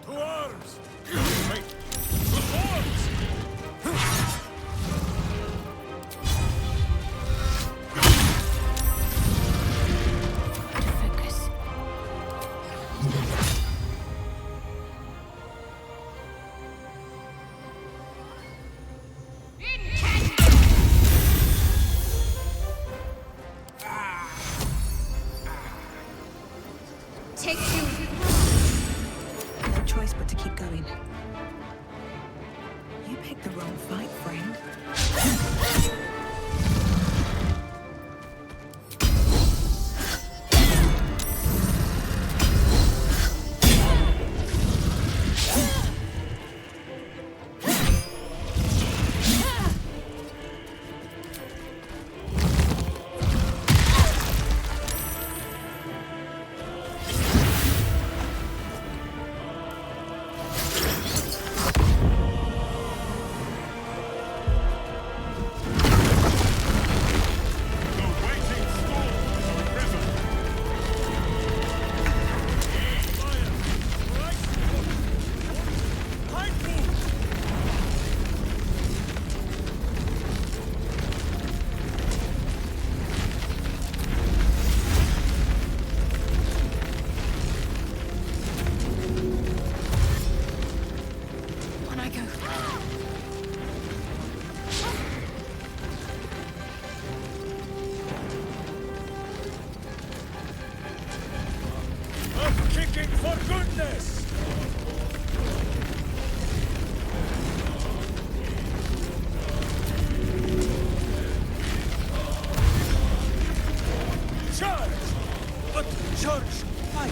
To arms! Wait! To arms! Focus. Take two. No choice but to keep going. You picked the wrong fight, friend. On I go. I'm kicking for goodness! Charge! But charge why?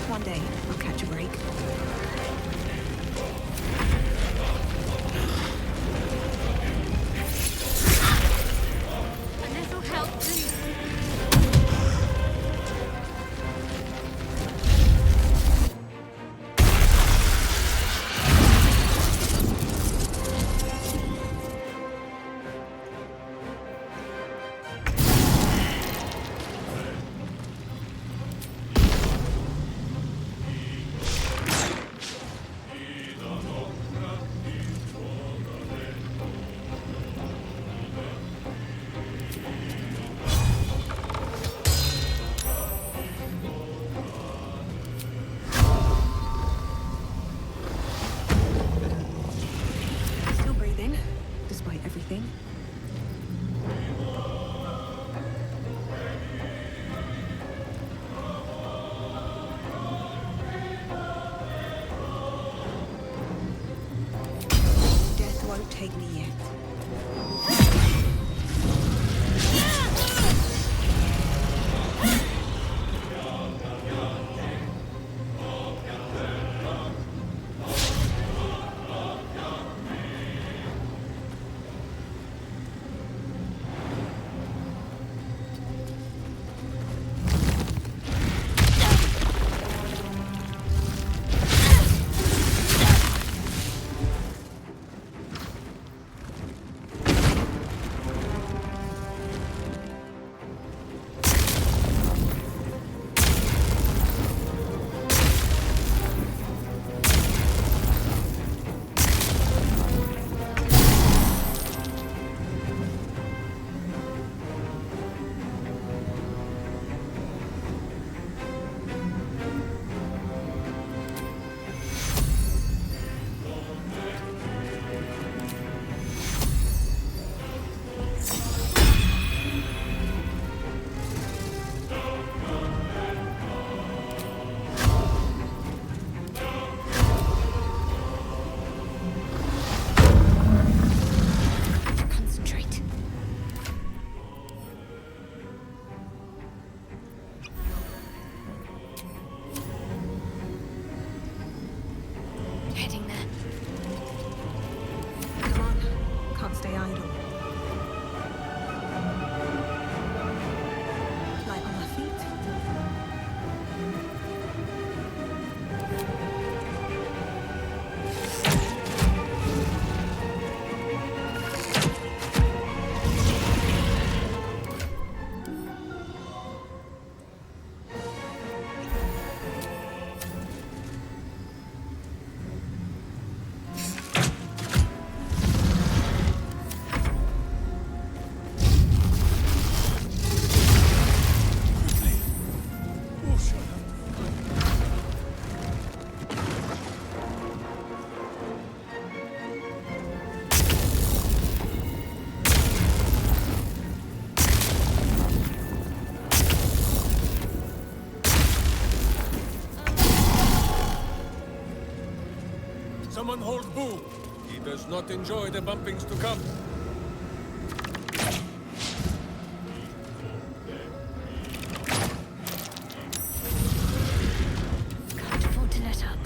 One day, I'll catch a break. A little help, please. Still breathing, despite everything. Death won't take me yet. stay idle. Light on my feet. Someone hold Boo. He does not enjoy the bumpings to come. Can't afford to let up.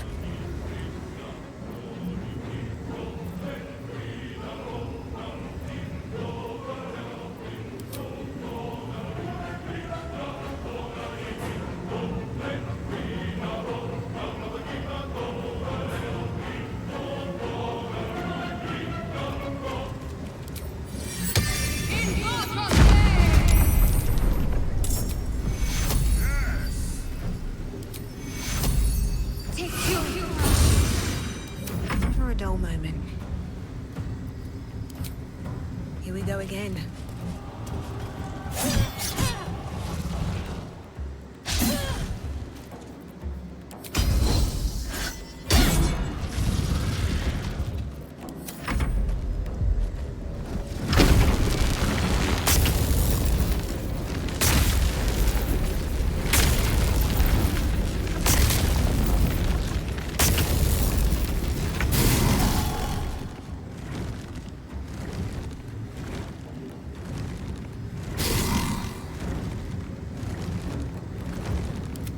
Never a dull moment. Here we go again.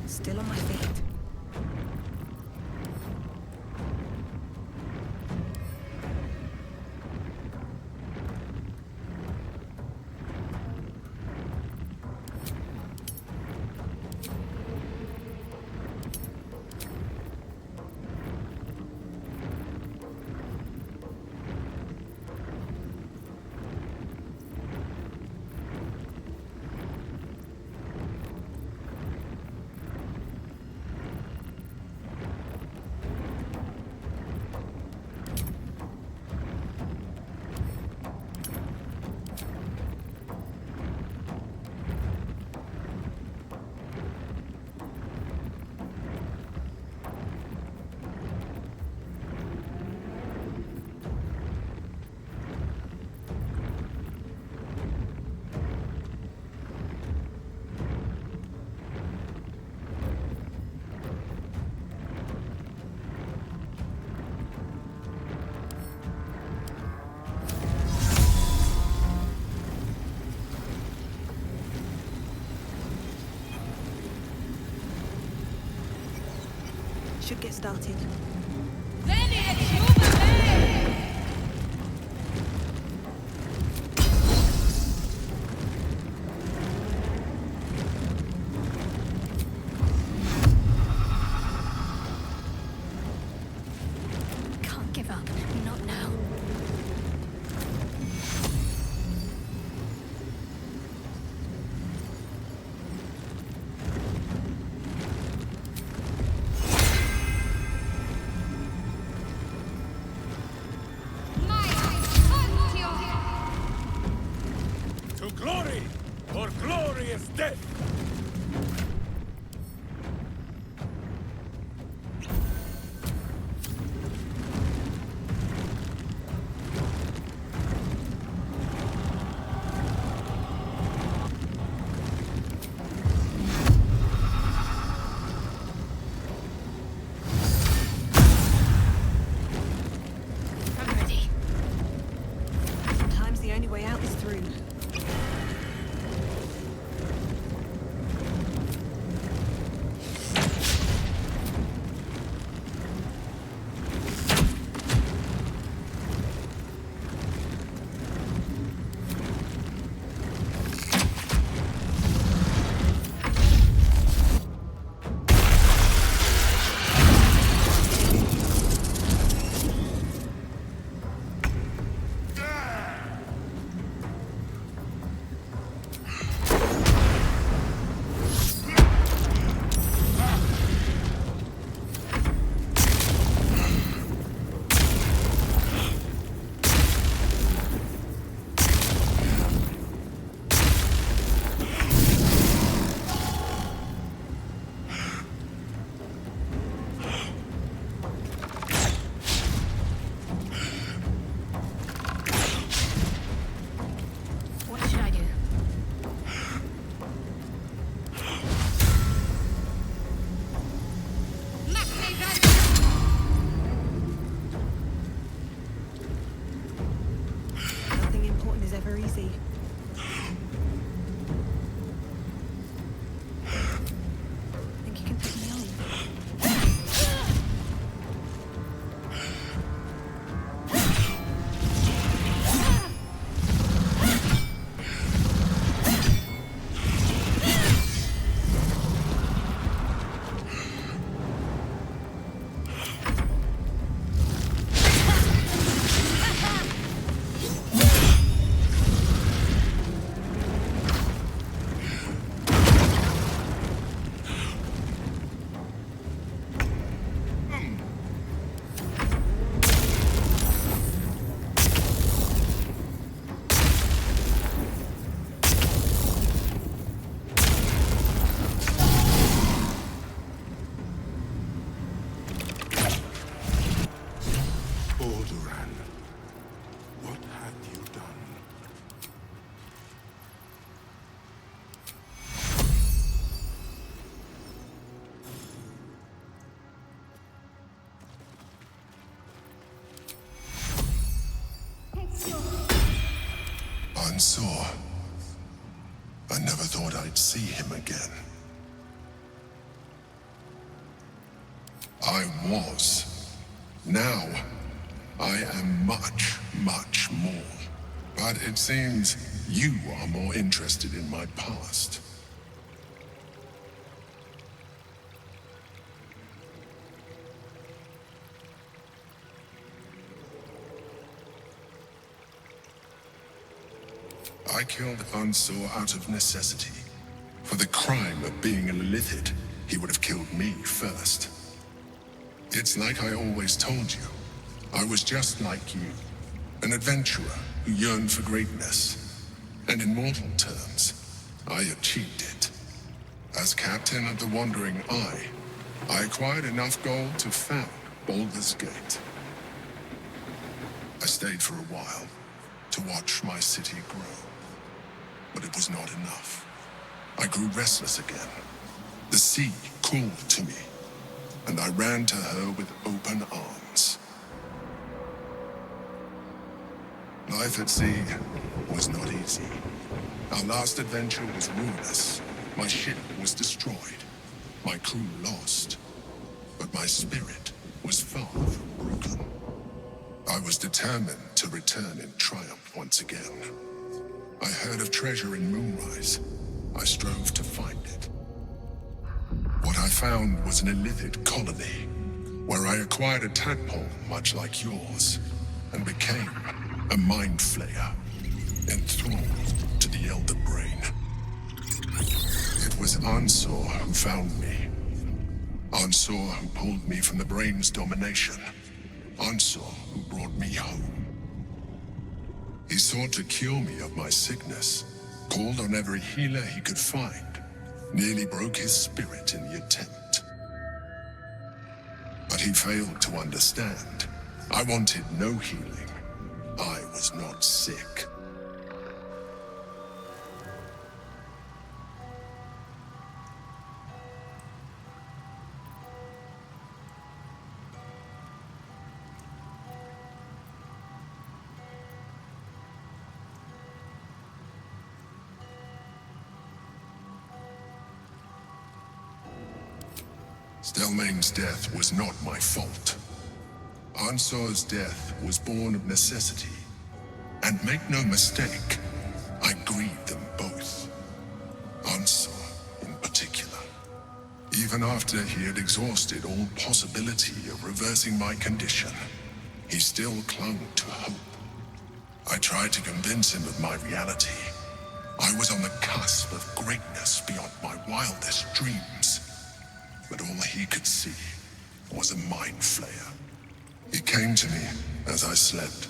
Still on my feet. Should get started. Can't give up. Not now. never easy. Think you can pick me up? Balduran, what have you done? Unsure. I never thought I'd see him again. I was. Now, I am much, much more. But it seems you are more interested in my past. I killed Unsur out of necessity. For the crime of being a Lithid, he would have killed me first. It's like I always told you. I was just like you. An adventurer who yearned for greatness. And in mortal terms, I achieved it. As captain of the Wandering Eye, I acquired enough gold to found Baldur's Gate. I stayed for a while to watch my city grow. But it was not enough. I grew restless again. The sea called to me, and I ran to her with open arms. Life at sea was not easy. Our last adventure was ruinous. My ship was destroyed. My crew lost. But my spirit was far from broken. I was determined to return in triumph once again. I heard of treasure in Moonrise. I strove to find it. What I found was an Illithid colony, where I acquired a tadpole much like yours, and became a mind flayer, enthralled to the Elder Brain. It was Ansor who found me. Ansor who pulled me from the Brain's domination. Ansor who brought me home. He sought to cure me of my sickness, called on every healer he could find, nearly broke his spirit in the attempt. But he failed to understand. I wanted no healing. I was not sick. Stelmane's death was not my fault. Ansor's death was born of necessity. And make no mistake, I grieved them both. Ansor, in particular. Even after he had exhausted all possibility of reversing my condition, he still clung to hope. I tried to convince him of my reality. I was on the cusp of greatness beyond my wildest dreams. But all he could see was a mind flayer. He came to me as I slept,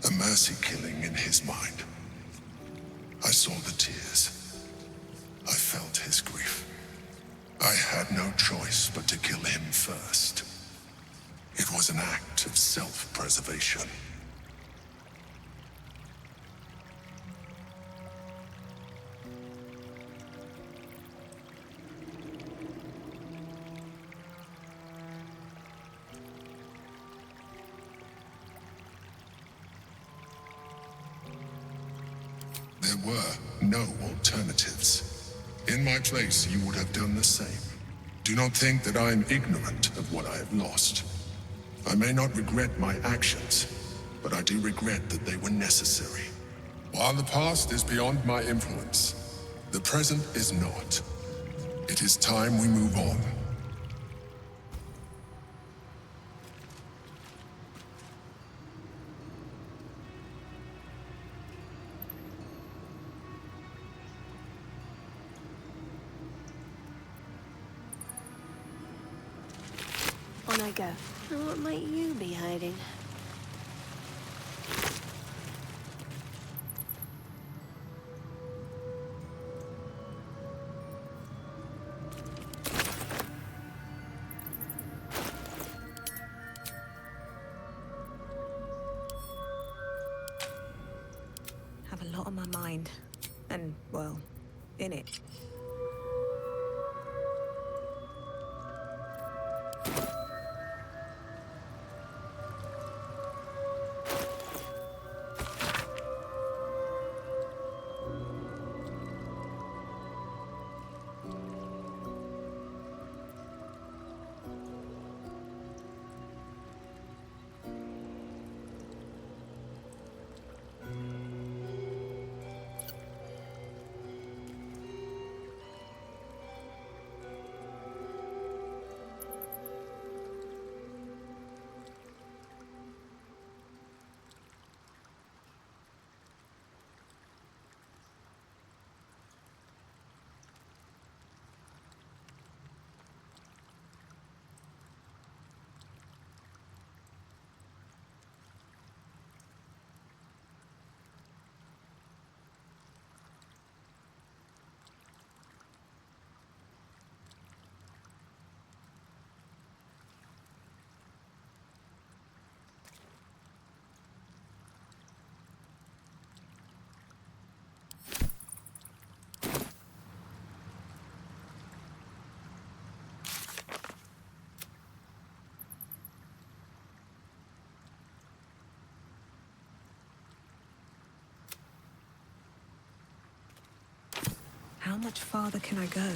a mercy killing in his mind. I saw the tears. I felt his grief. I had no choice but to kill him first. It was an act of self-preservation. there were no alternatives. In my place, you would have done the same. Do not think that I am ignorant of what I have lost. I may not regret my actions, but I do regret that they were necessary. While the past is beyond my influence, the present is not. It is time we move on. On I go. And what might you be hiding? Have a lot on my mind. And, well, in it. How much farther can I go?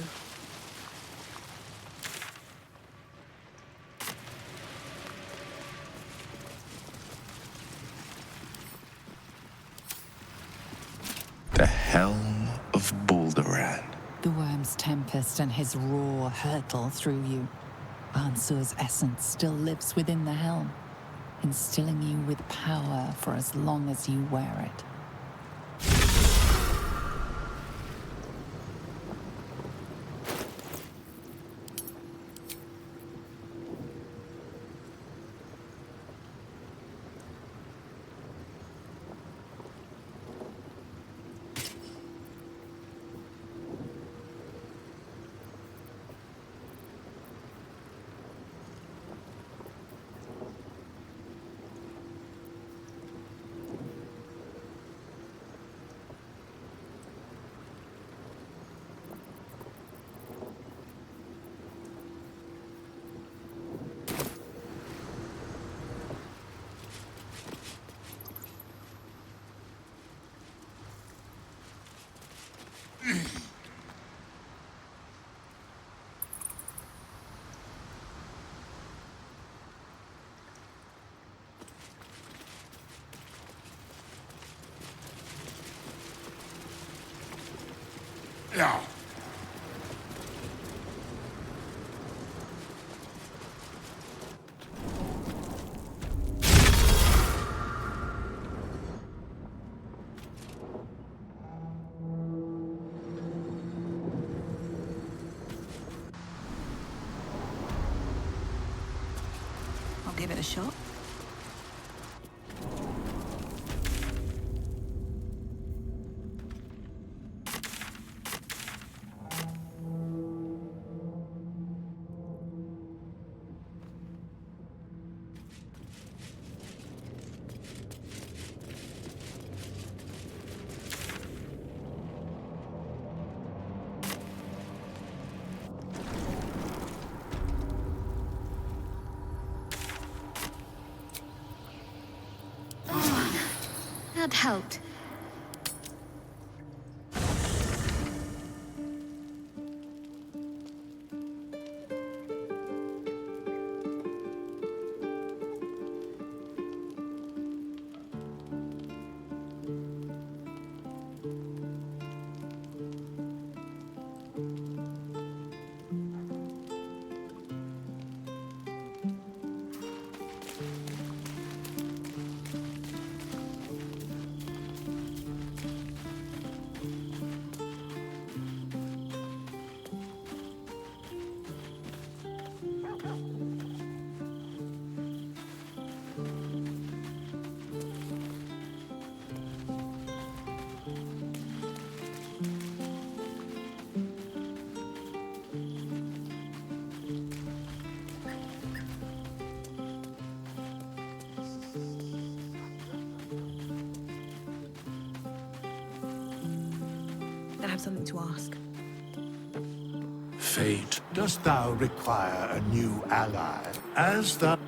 The helm of Baldur. The worm's tempest and his roar hurtle through you. Bansur's essence still lives within the helm, instilling you with power for as long as you wear it. Yeah. I'll give it a shot. That helped. have something to ask. Fate, dost thou require a new ally? As thou...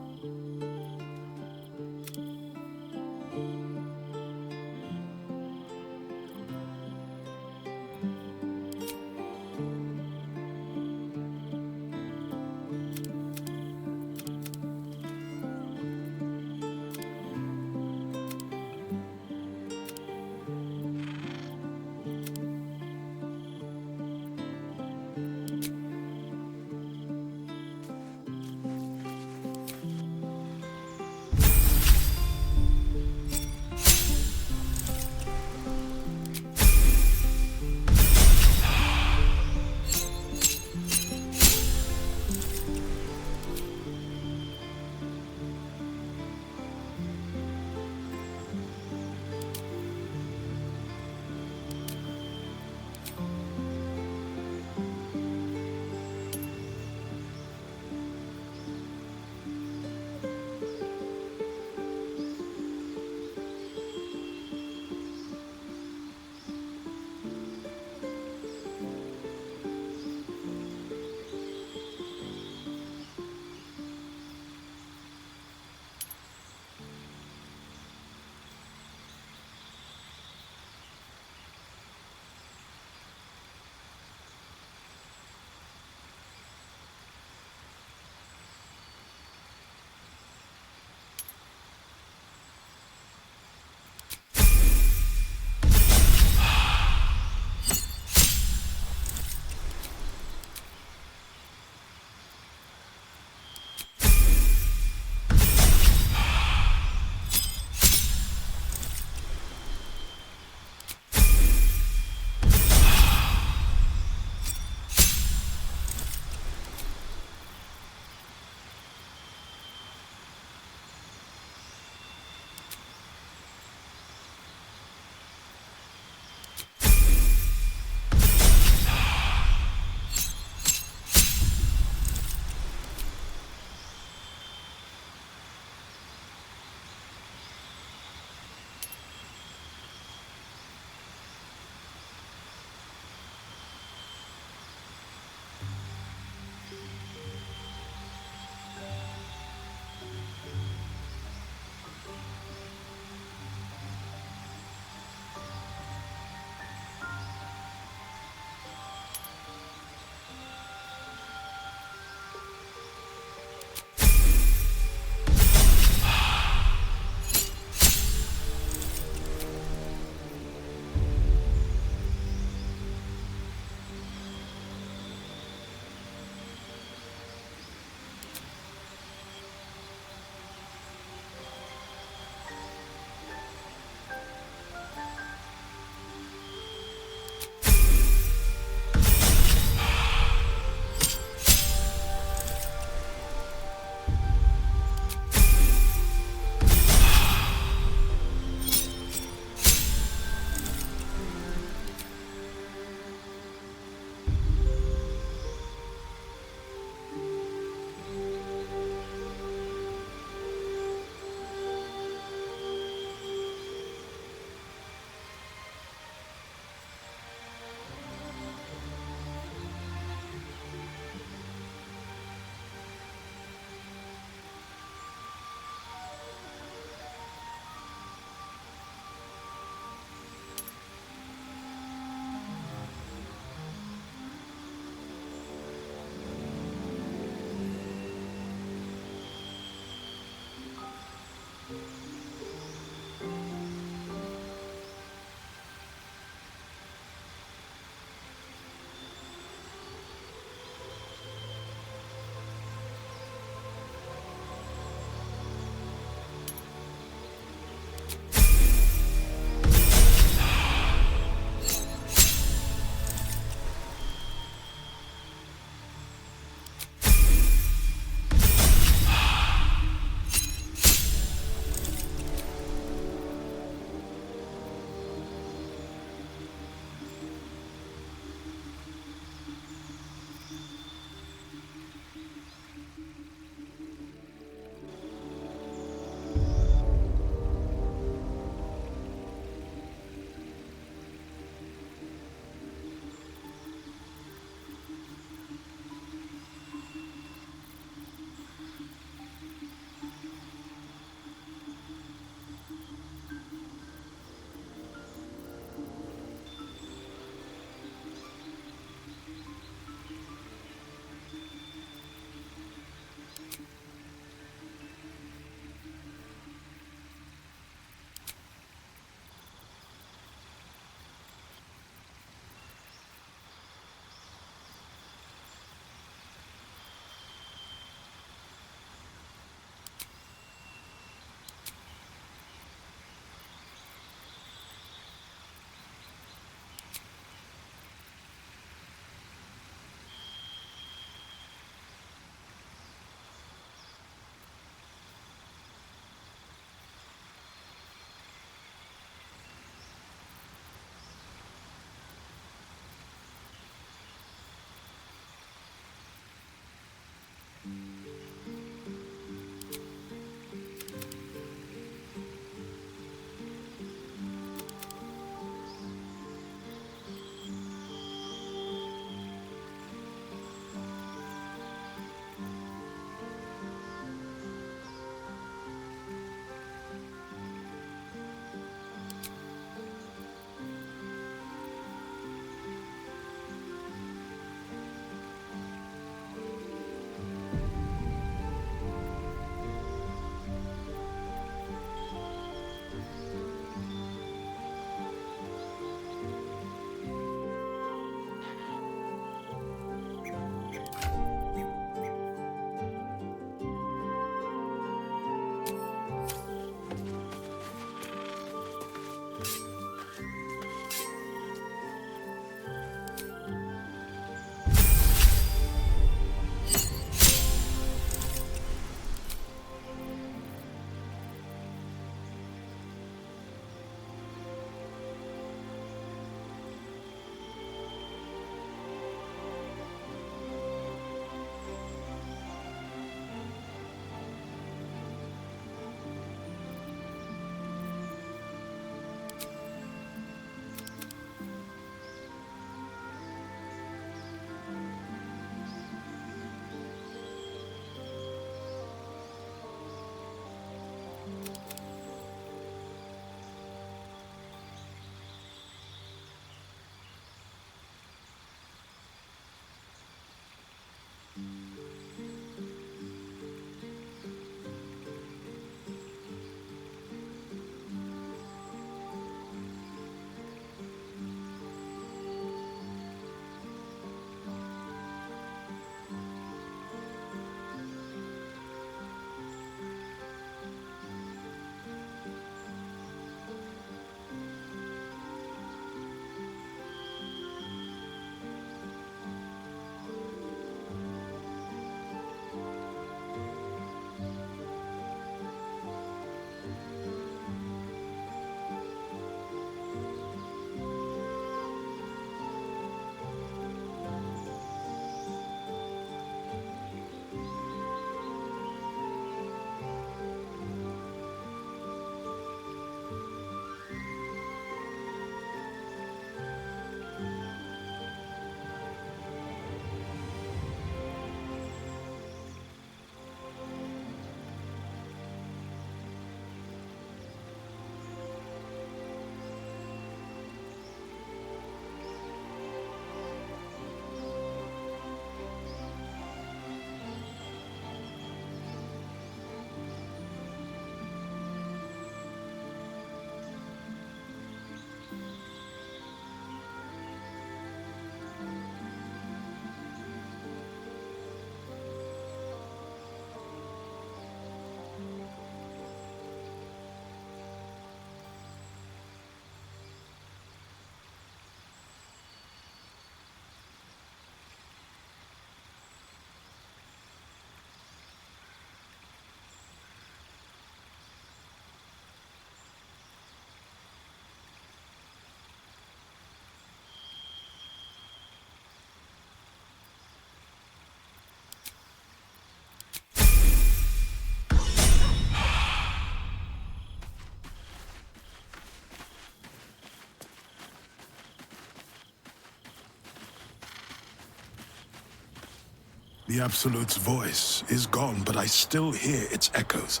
The Absolute's voice is gone, but I still hear its echoes.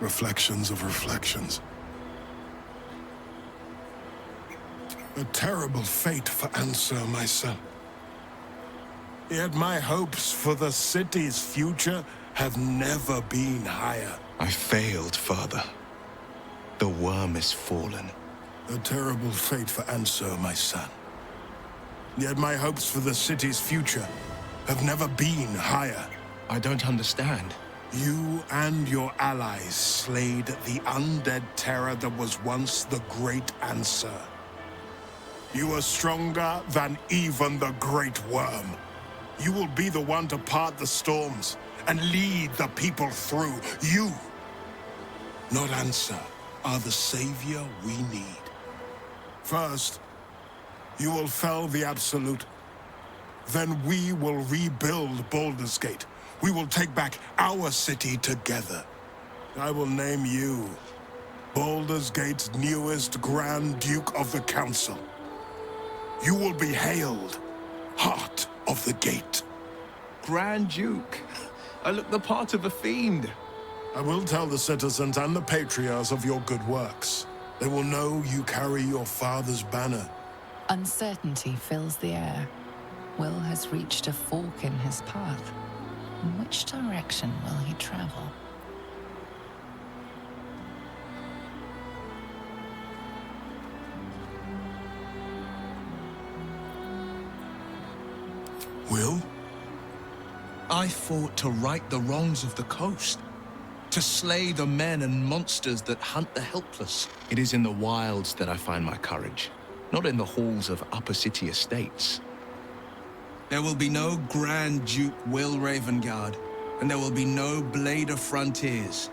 Reflections of reflections. A terrible fate for Ansur, my son. Yet my hopes for the city's future have never been higher. I failed, Father. The worm is fallen. A terrible fate for Ansur, my son. Yet my hopes for the city's future have never been higher. I don't understand. You and your allies slayed the undead terror that was once the Great Ansur. You are stronger than even the Great Worm. You will be the one to part the storms and lead the people through. You, not Ansur, are the savior we need. First, you will fell the Absolute. Then we will rebuild Baldur's Gate. We will take back our city together. I will name you Baldur's Gate's newest Grand Duke of the Council. You will be hailed Heart of the Gate. Grand Duke? I look the part of a fiend. I will tell the citizens and the patriarchs of your good works. They will know you carry your father's banner. Uncertainty fills the air. Will has reached a fork in his path. In which direction will he travel? Will? I fought to right the wrongs of the coast. To slay the men and monsters that hunt the helpless. It is in the wilds that I find my courage, not in the halls of upper city estates. There will be no Grand Duke Will Ravengard, and there will be no Blade of Frontiers.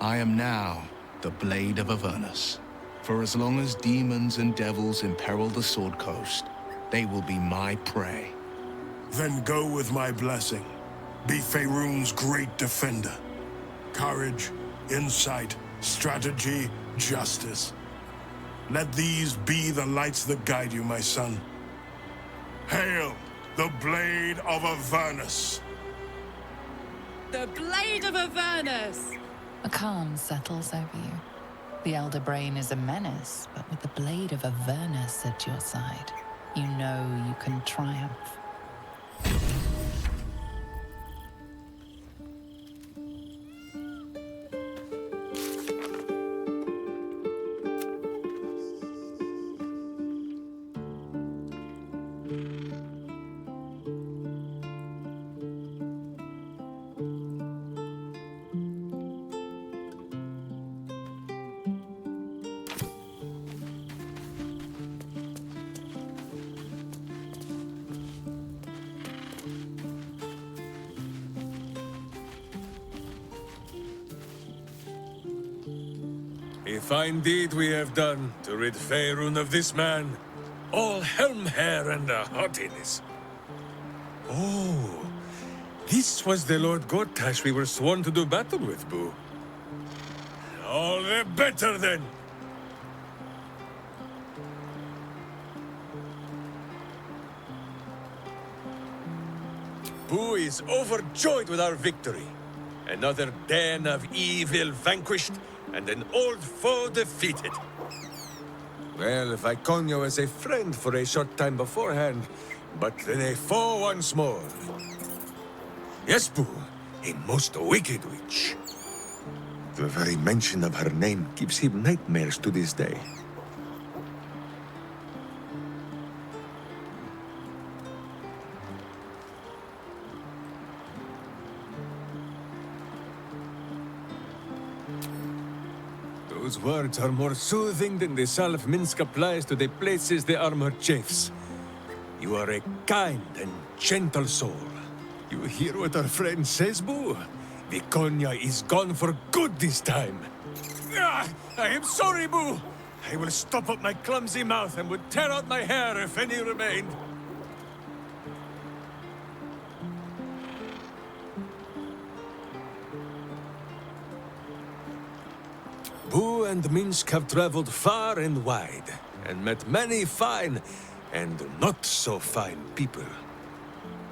I am now the Blade of Avernus. For as long as demons and devils imperil the Sword Coast, they will be my prey. Then go with my blessing. Be Faerun's great defender. Courage, insight, strategy, justice. Let these be the lights that guide you, my son. Hail the Blade of Avernus! The Blade of Avernus! A calm settles over you. The Elder Brain is a menace, but with the Blade of Avernus at your side, you know you can triumph. A fine deed we have done to rid Faerun of this man. All helm hair and a haughtiness. Oh, this was the Lord Gortash we were sworn to do battle with, Boo. All the better, then. Boo is overjoyed with our victory. Another den of evil vanquished, and an old foe defeated. Well, Viconia was a friend for a short time beforehand, but then a foe once more. Yes, Boo, a most wicked witch. The very mention of her name gives him nightmares to this day. Those words are more soothing than the salve Minsk applies to the places the armor chafes. You are a kind and gentle soul. You hear what our friend says, Boo? Viconia is gone for good this time. Ah, I am sorry, Boo! I will stop up my clumsy mouth and would tear out my hair if any remained. Boo and Minsk have traveled far and wide, and met many fine and not so fine people.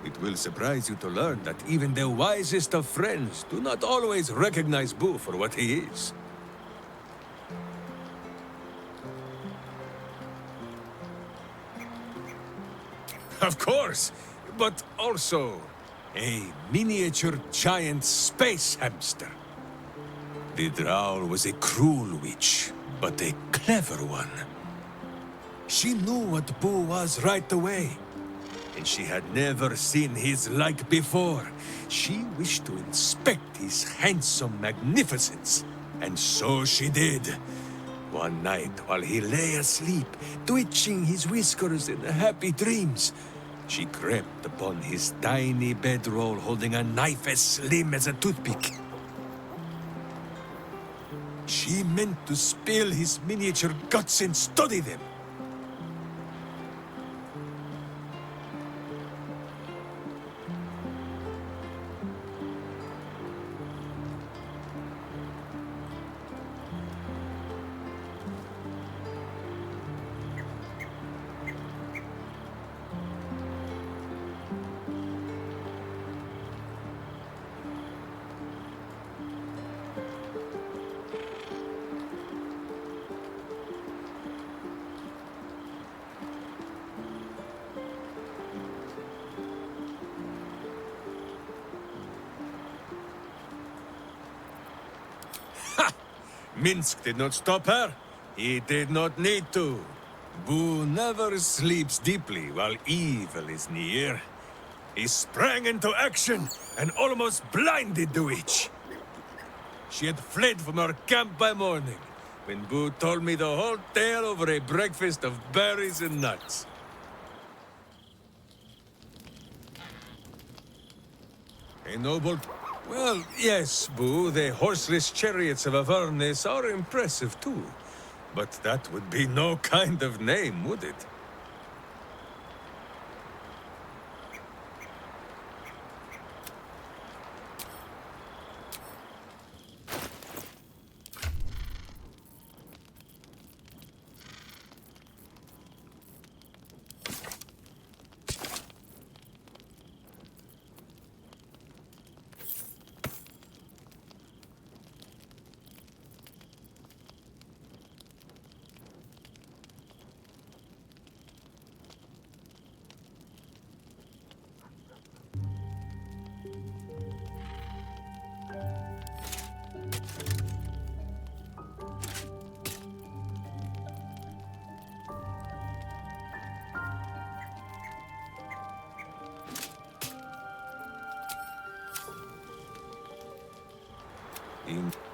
It will surprise you to learn that even the wisest of friends do not always recognize Boo for what he is. Of course, but also a miniature giant space hamster. The Drow was a cruel witch, but a clever one. She knew what Boo was right away, and she had never seen his like before. She wished to inspect his handsome magnificence, and so she did. One night, while he lay asleep, twitching his whiskers in happy dreams, she crept upon his tiny bedroll holding a knife as slim as a toothpick. She meant to spill his miniature guts and study them. Minsk did not stop her. He did not need to. Boo never sleeps deeply while evil is near. He sprang into action and almost blinded the witch. She had fled from her camp by morning, when Boo told me the whole tale over a breakfast of berries and nuts. A noble... Well, yes, Boo, the horseless chariots of Avernus are impressive too. But that would be no kind of name, would it?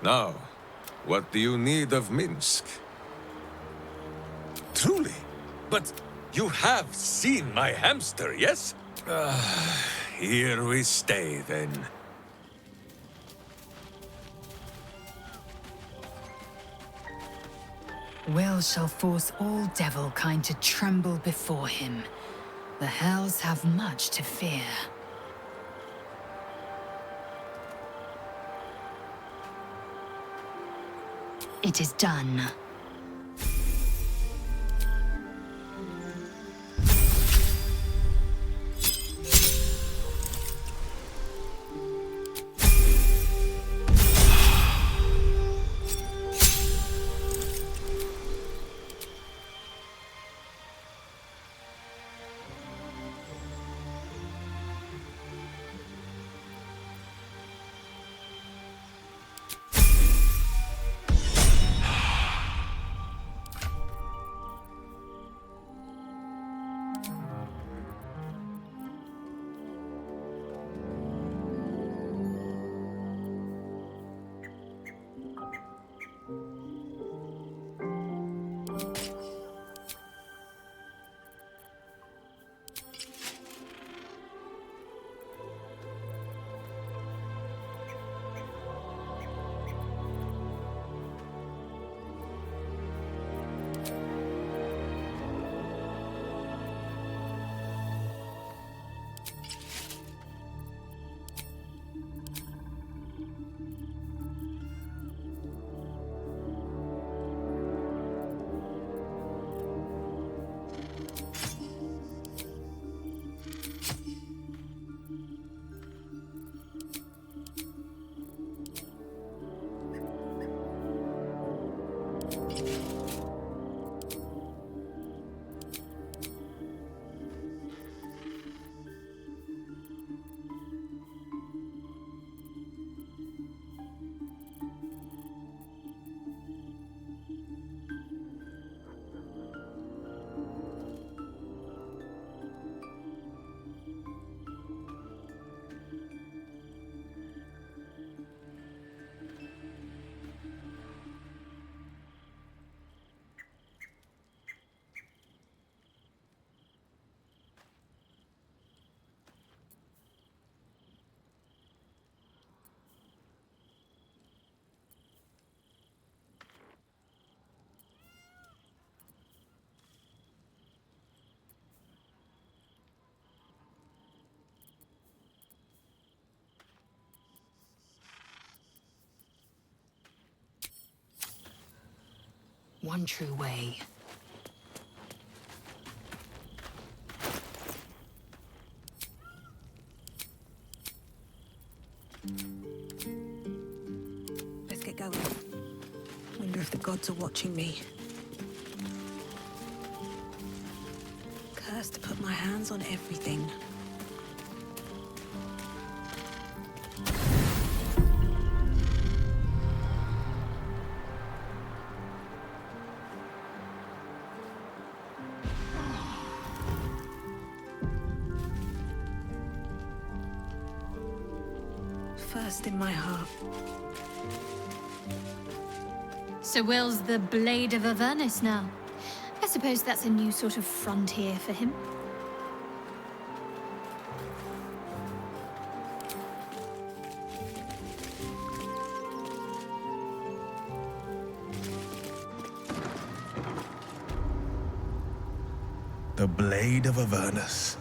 Now, what do you need of Minsk? Truly? But you have seen my hamster, yes? Here we stay, then. Will shall force all devil kind to tremble before him. The hells have much to fear. It is done. one true way. Let's get going. Wonder if the gods are watching me. Cursed to put my hands on everything. First in my heart. So Will's the Blade of Avernus now. I suppose that's a new sort of frontier for him. The Blade of Avernus.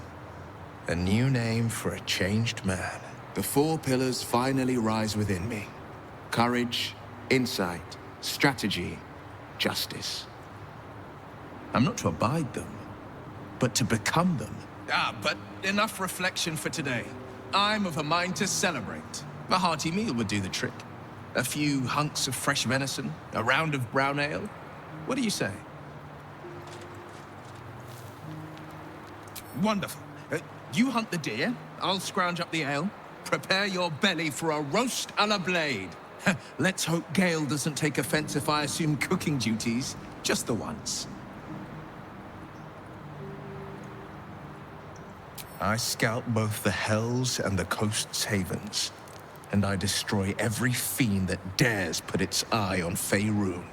A new name for a changed man. The four pillars finally rise within me. Courage, insight, strategy, justice. I'm not to abide them, but to become them. But enough reflection for today. I'm of a mind to celebrate. A hearty meal would do the trick. A few hunks of fresh venison, a round of brown ale. What do you say? Wonderful. You hunt the deer, I'll scrounge up the ale. Prepare your belly for a roast a la blade. Let's hope Gale doesn't take offense if I assume cooking duties, just the once. I scout both the hells and the coast's havens, and I destroy every fiend that dares put its eye on Faerun.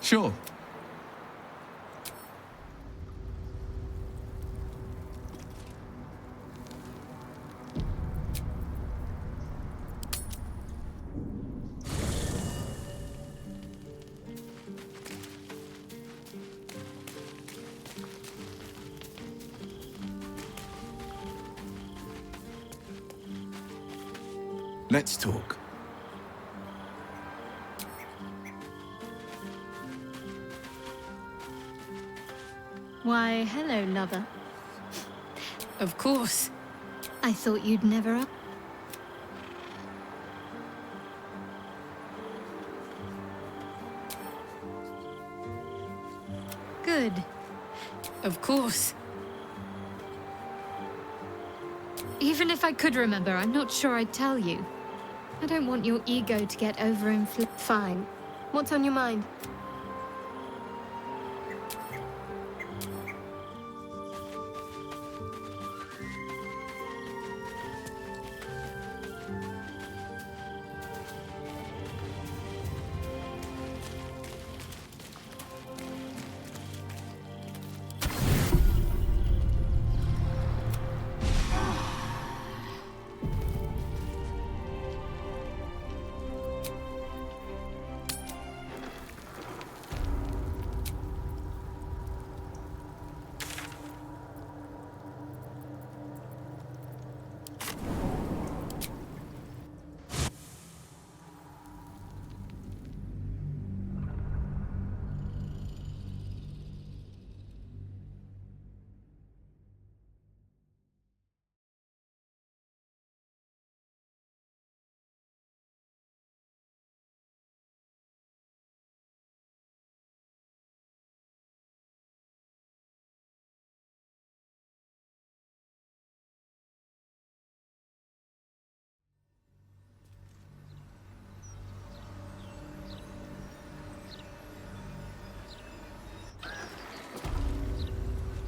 Sure. Let's talk. Why, hello, lover. Of course. I thought you'd never up. Good. Of course. Even if I could remember, I'm not sure I'd tell you. I don't want your ego to get overinflated. Fine. What's on your mind?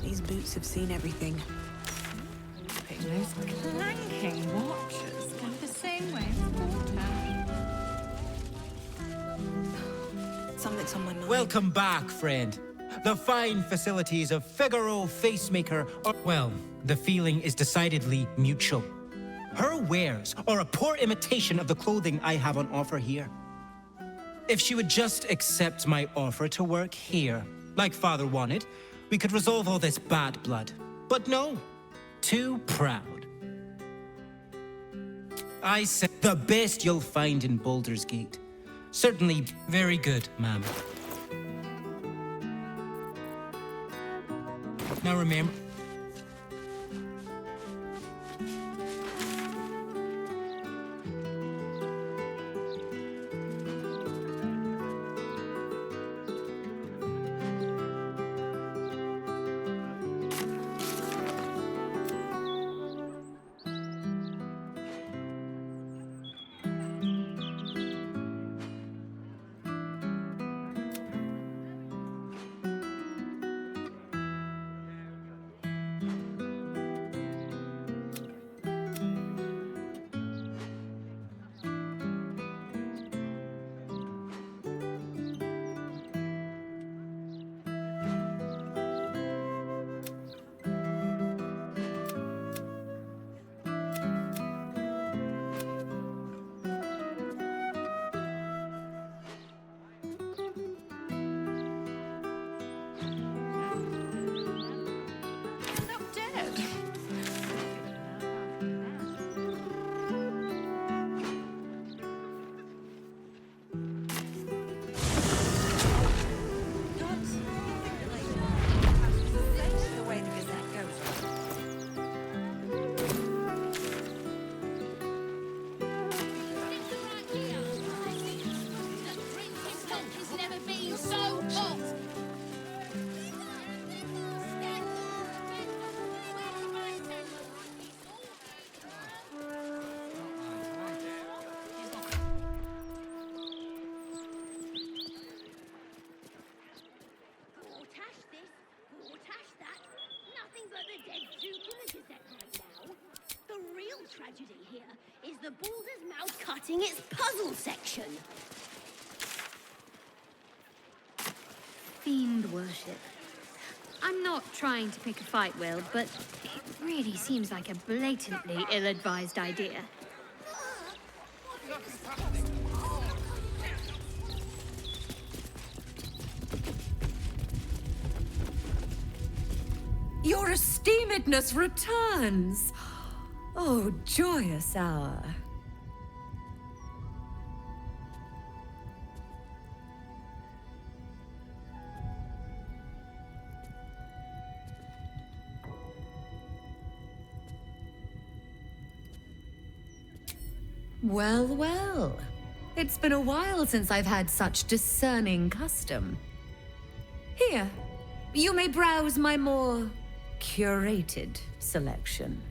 These boots have seen everything. Those clanking watches go the same way as Something's on my mind. Welcome back, friend. The fine facilities of Figaro Facemaker are... Well, the feeling is decidedly mutual. Her wares are a poor imitation of the clothing I have on offer here. If she would just accept my offer to work here, like Father wanted, we could resolve all this bad blood. But no, too proud. I said the best you'll find in Baldur's Gate. Certainly very good, ma'am. Now remember... Tragedy here is the Baldur's mouth cutting its puzzle section. Fiend worship. I'm not trying to pick a fight, Will, but it really seems like a blatantly ill-advised idea. Your esteemedness returns! Oh, joyous hour. Well, well. It's been a while since I've had such discerning custom. Here, you may browse my more curated selection.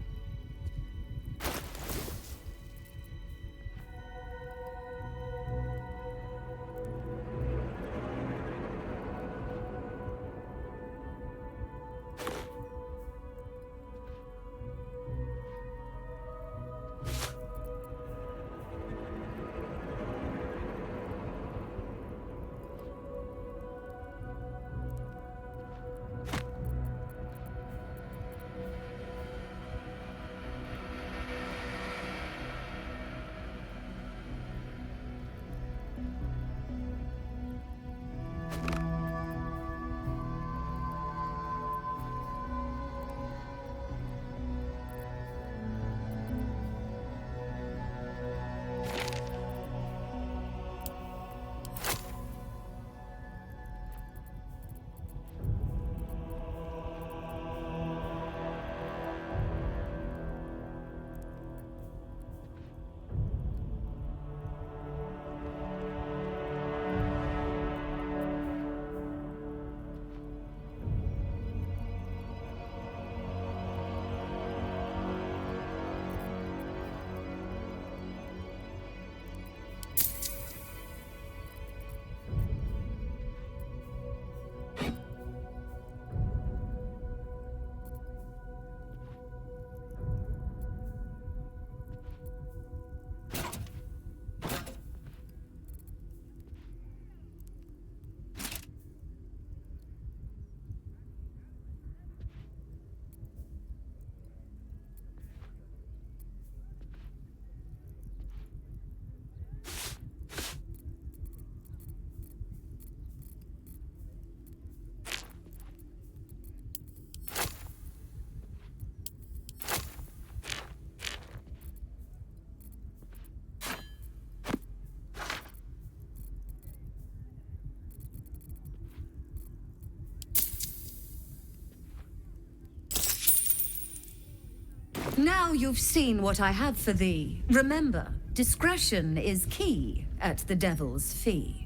Now you've seen what I have for thee. Remember, discretion is key at the Devil's Fee.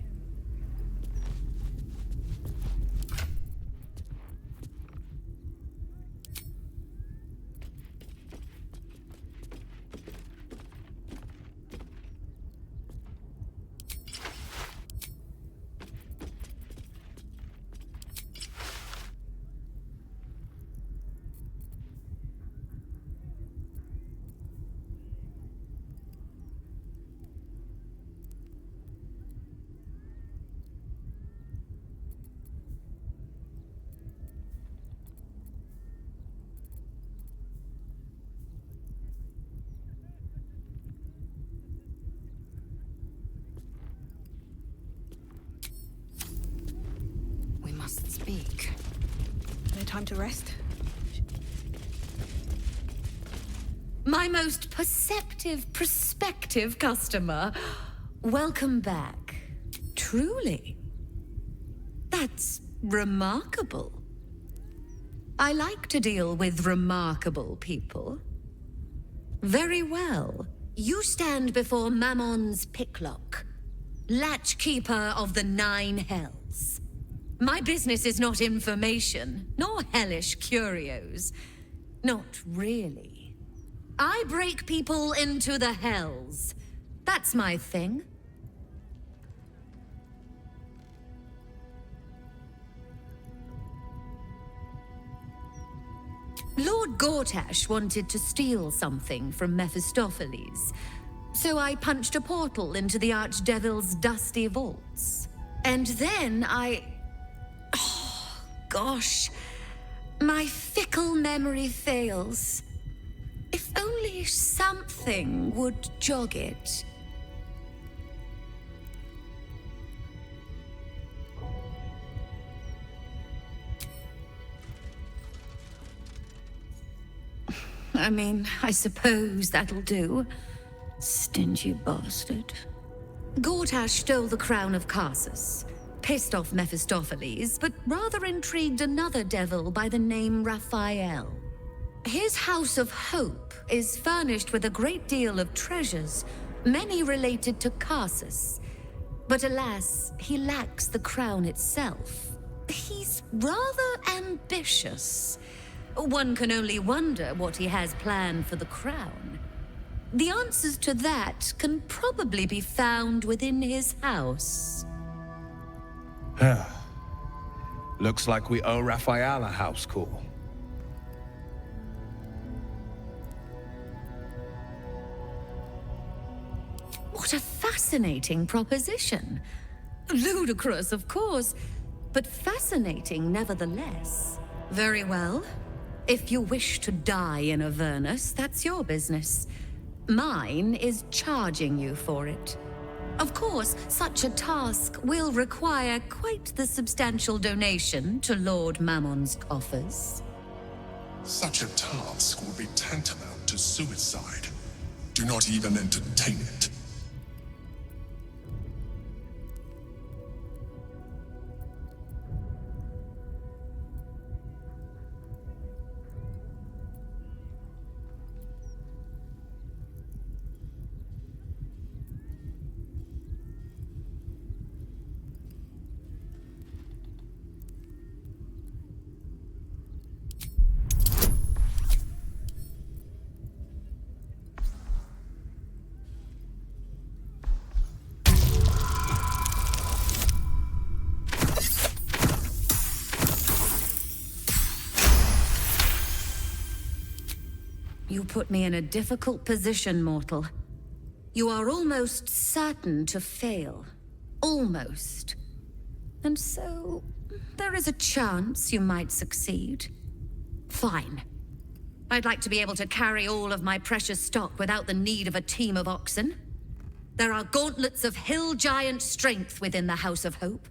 Speak. No time to rest? My most prospective customer. Welcome back. Truly. That's remarkable. I like to deal with remarkable people. Very well. You stand before Mammon's picklock, latchkeeper of the 9 hells. My business is not information, nor hellish curios. Not really. I break people into the hells. That's my thing. Lord Gortash wanted to steal something from Mephistopheles, so I punched a portal into the Archdevil's dusty vaults. And then Gosh, my fickle memory fails. If only something would jog it. I mean, I suppose that'll do. Stingy bastard. Gortash stole the crown of Carsus. Pissed off Mephistopheles, but rather intrigued another devil by the name Raphael. His House of Hope is furnished with a great deal of treasures, many related to Carsus. But alas, he lacks the crown itself. He's rather ambitious. One can only wonder what he has planned for the crown. The answers to that can probably be found within his house. Looks like we owe Raphael a house call. What a fascinating proposition. Ludicrous, of course, but fascinating nevertheless. Very well. If you wish to die in Avernus, that's your business. Mine is charging you for it. Of course, such a task will require quite the substantial donation to Lord Mammon's coffers. Such a task would be tantamount to suicide. Do not even entertain it. You put me in a difficult position, mortal. You are almost certain to fail. Almost. And so, there is a chance you might succeed. Fine. I'd like to be able to carry all of my precious stock without the need of a team of oxen. There are gauntlets of hill giant strength within the House of Hope.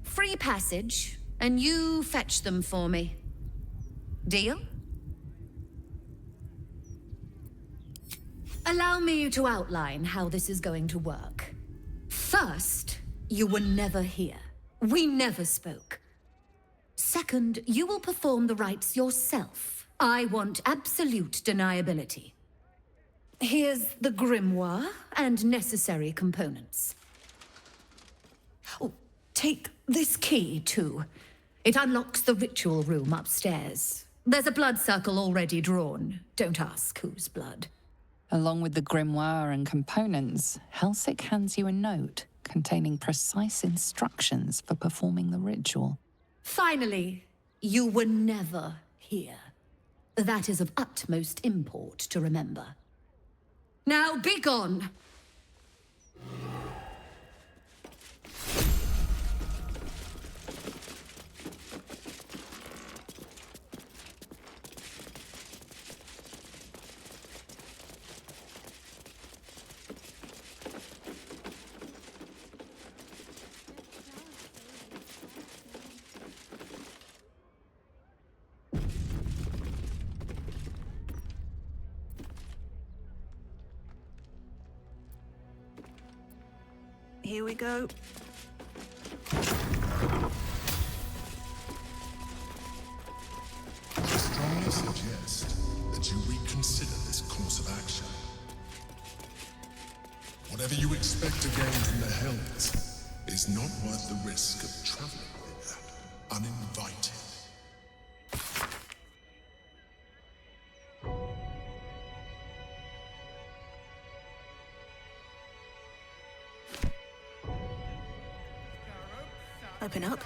Free passage, and you fetch them for me. Deal? Allow me to outline how this is going to work. First, you were never here. We never spoke. Second, you will perform the rites yourself. I want absolute deniability. Here's the grimoire and necessary components. Oh, take this key, too. It unlocks the ritual room upstairs. There's a blood circle already drawn. Don't ask whose blood. Along with the grimoire and components, Helsik hands you a note containing precise instructions for performing the ritual. Finally, you were never here. That is of utmost import to remember. Now be gone! Here we go. I strongly suggest that you reconsider this course of action. Whatever you expect to gain from the Hells is not worth the risk of traveling there uninvited. Open up.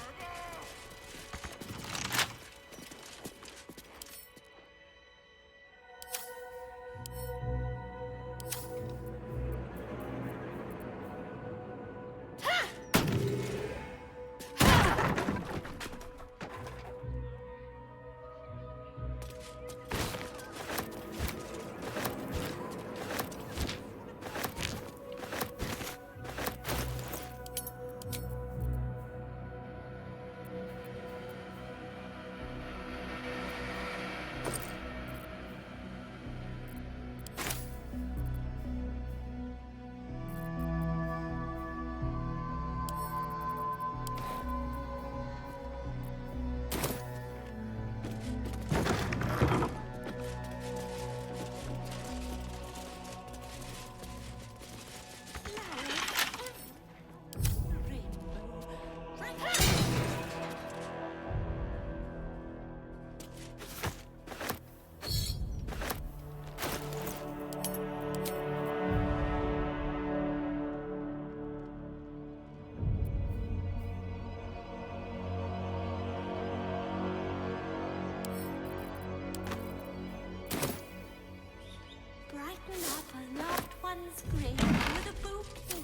Brighten up a loved one's grave with a bouquet,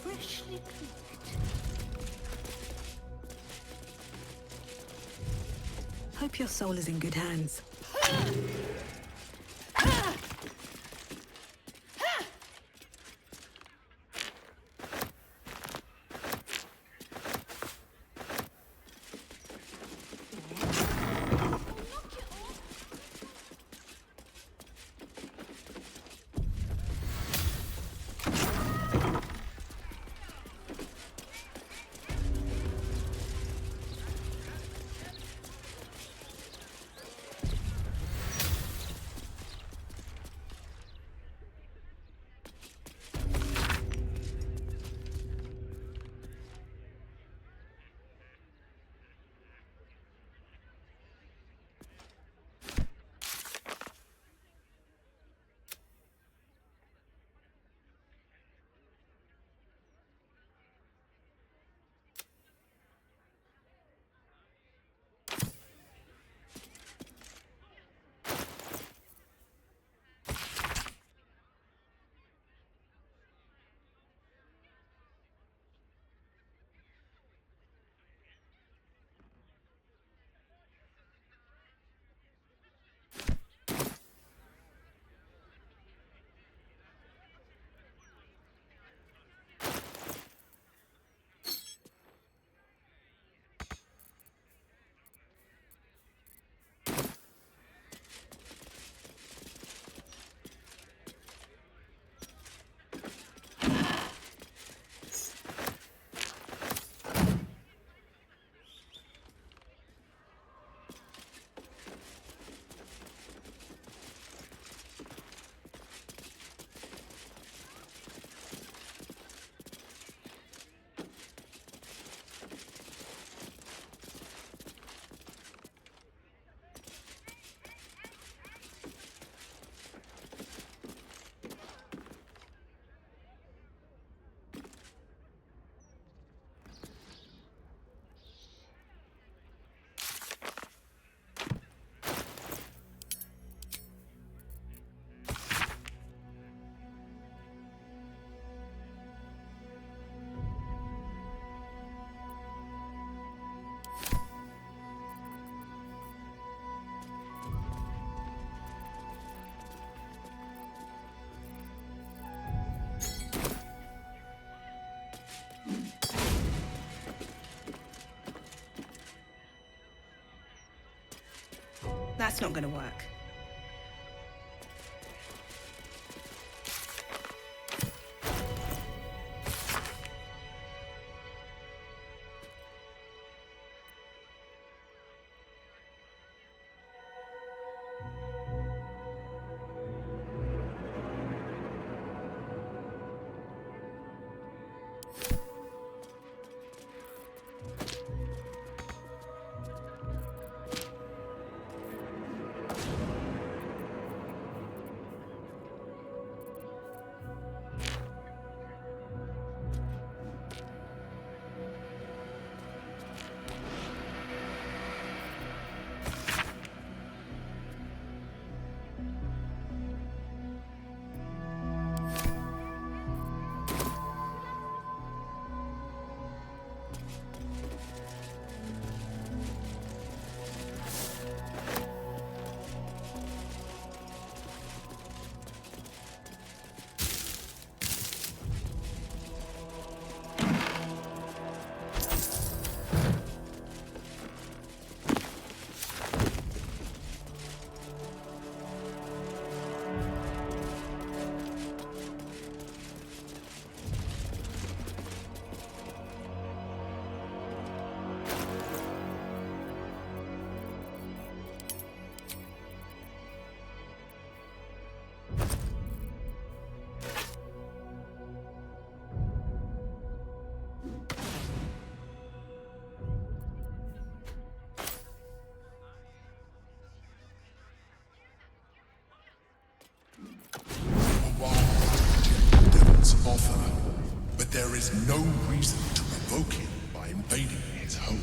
freshly picked. Hope your soul is in good hands. That's not gonna work. Devil's offer, but there is no reason to provoke him by invading his home.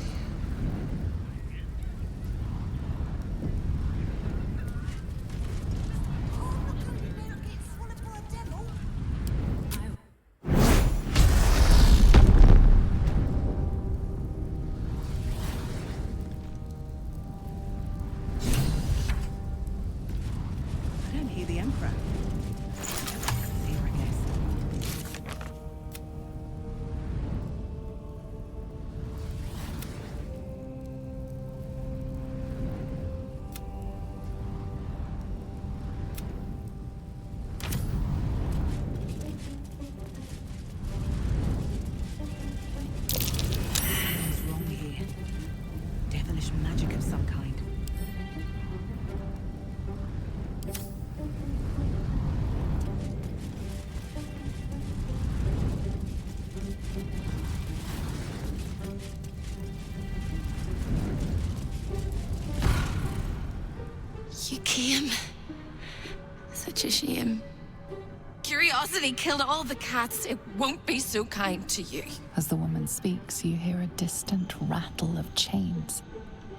I don't hear the Emperor. Here, I guess. Something's wrong here. Devilish magic of some kind. You came. Such a shame. Curiosity killed all the cats. It won't be so kind to you. As the woman speaks, you hear a distant rattle of chains,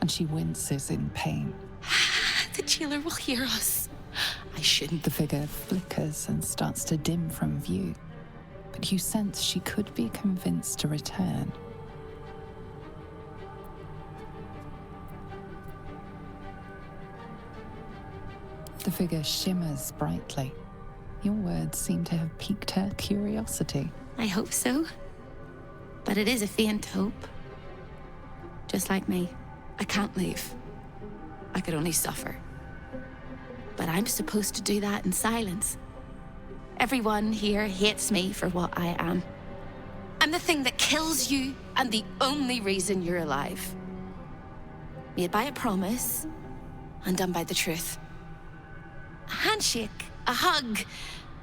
and she winces in pain. The jailer will hear us. I shouldn't. The figure flickers and starts to dim from view, but you sense she could be convinced to return. The figure shimmers brightly. Your words seem to have piqued her curiosity. I hope so. But it is a faint hope. Just like me. I can't leave. I could only suffer. But I'm supposed to do that in silence. Everyone here hates me for what I am. I'm the thing that kills you and the only reason you're alive. Made by a promise, undone by the truth. A handshake, a hug,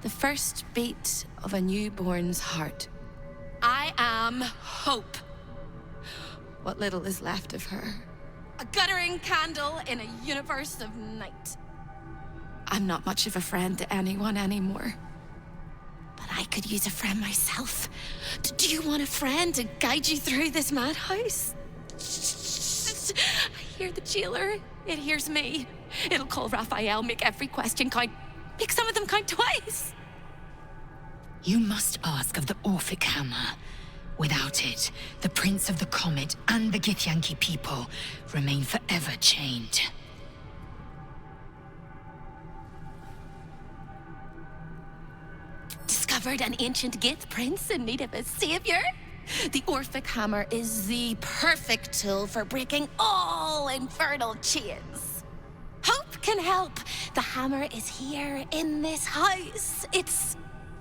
the first beat of a newborn's heart. I am hope. What little is left of her. A guttering candle in a universe of night. I'm not much of a friend to anyone anymore. But I could use a friend myself. Do you want a friend to guide you through this madhouse? I hear the jailer. It hears me. It'll call Raphael, make every question count. Make some of them count twice. You must ask of the Orphic Hammer. Without it, the Prince of the Comet and the Githyanki people remain forever chained. Discovered an ancient Gith prince in need of a savior? The Orphic Hammer is the perfect tool for breaking all infernal chains. Ho can help. The hammer is here in this house. It's...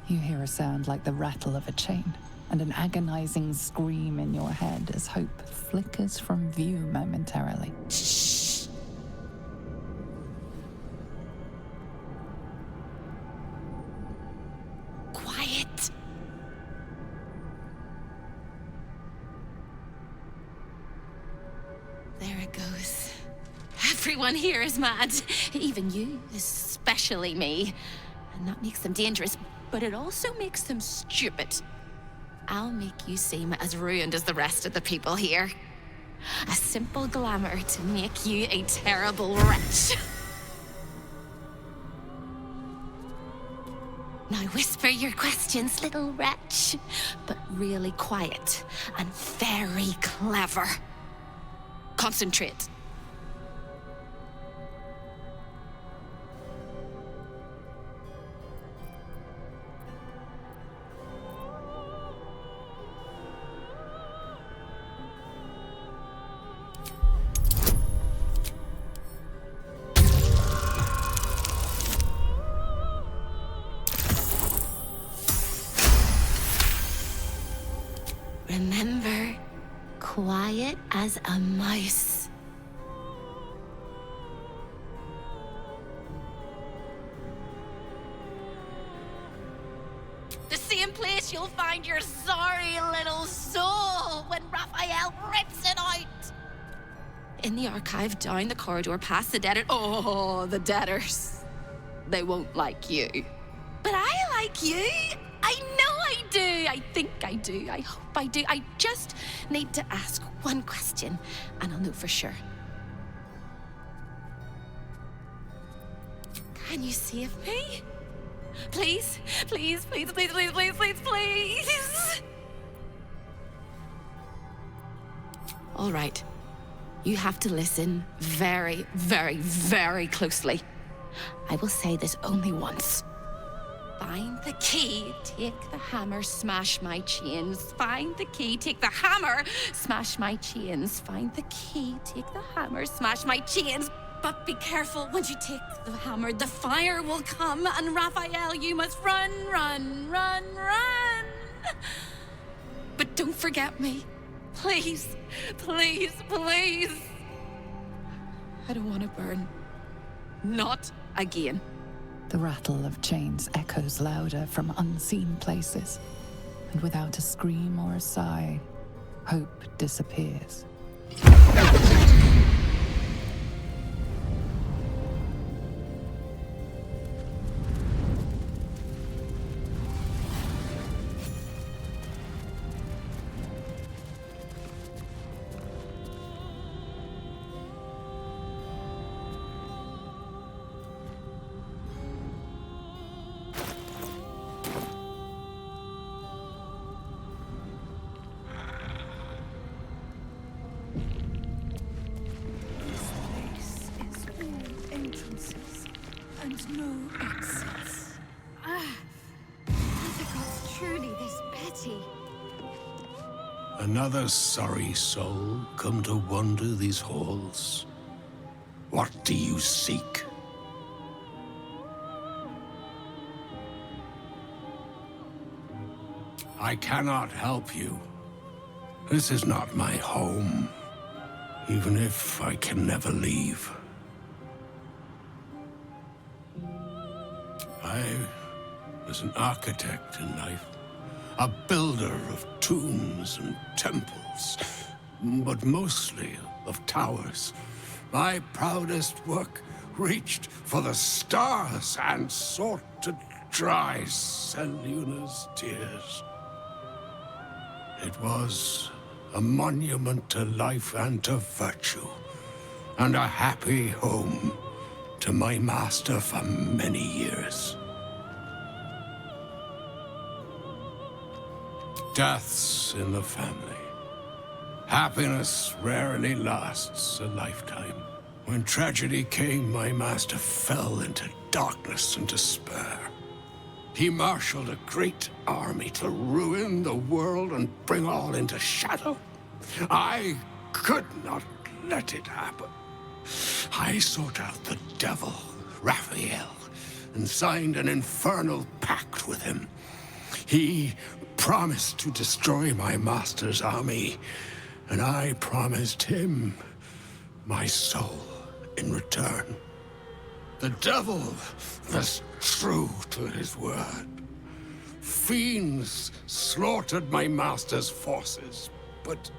You hear a sound like the rattle of a chain, and an agonizing scream in your head as hope flickers from view momentarily. Shh. Quiet. There it goes. Everyone here is mad. Even you, especially me. And that makes them dangerous, but it also makes them stupid. I'll make you seem as ruined as the rest of the people here. A simple glamour to make you a terrible wretch. Now whisper your questions, little wretch, but really quiet and very clever. Concentrate. Remember, quiet as a mouse. The same place you'll find your sorry little soul when Raphael rips it out. In the archive, down the corridor, past the debtor. Oh, the debtors. They won't like you. But I like you. I know I do. I think I do. I hope I do. I just need to ask one question, and I'll know for sure. Can you save me? Please? Please, please, please, please, please, please, please. All right. You have to listen very, very, very closely. I will say this only once. Find the key, take the hammer, smash my chains. Find the key, take the hammer, smash my chains. Find the key, take the hammer, smash my chains. But be careful, when you take the hammer, the fire will come, and Raphael, you must run, run, run, run. But don't forget me. Please, please, please. I don't want to burn. Not again. The rattle of chains echoes louder from unseen places, and without a scream or a sigh, hope disappears. And no exits. Difficult, truly, this Betty. Another sorry soul come to wander these halls. What do you seek? I cannot help you. This is not my home, even if I can never leave. I was an architect in life, a builder of tombs and temples, but mostly of towers. My proudest work reached for the stars and sought to dry Selûne's tears. It was a monument to life and to virtue, and a happy home to my master for many years. Deaths in the family. Happiness rarely lasts a lifetime. When tragedy came, my master fell into darkness and despair. He marshaled a great army to ruin the world and bring all into shadow. I could not let it happen. I sought out the devil, Raphael, and signed an infernal pact with him. He promised to destroy my master's army, and I promised him my soul in return. The devil was true to his word. Fiends slaughtered my master's forces, but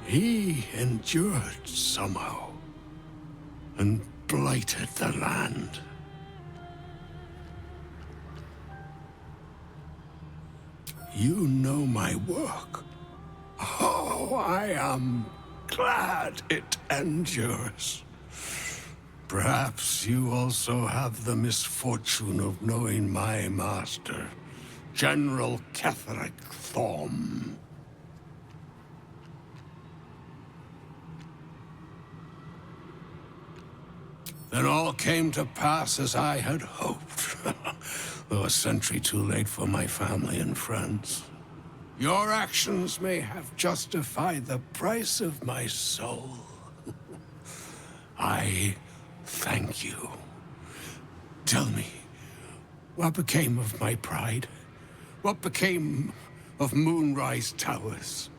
he endured somehow and blighted the land. You know my work. Oh, I am glad it endures. Perhaps you also have the misfortune of knowing my master, General Ketheric Thorm. Then all came to pass as I had hoped, though a century too late for my family and friends. Your actions may have justified the price of my soul. I thank you. Tell me, what became of my pride? What became of Moonrise Towers?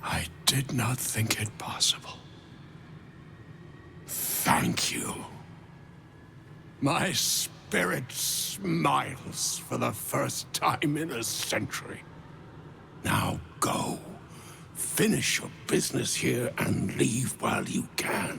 I did not think it possible. Thank you. My spirit smiles for the first time in a century. Now go. Finish your business here and leave while you can.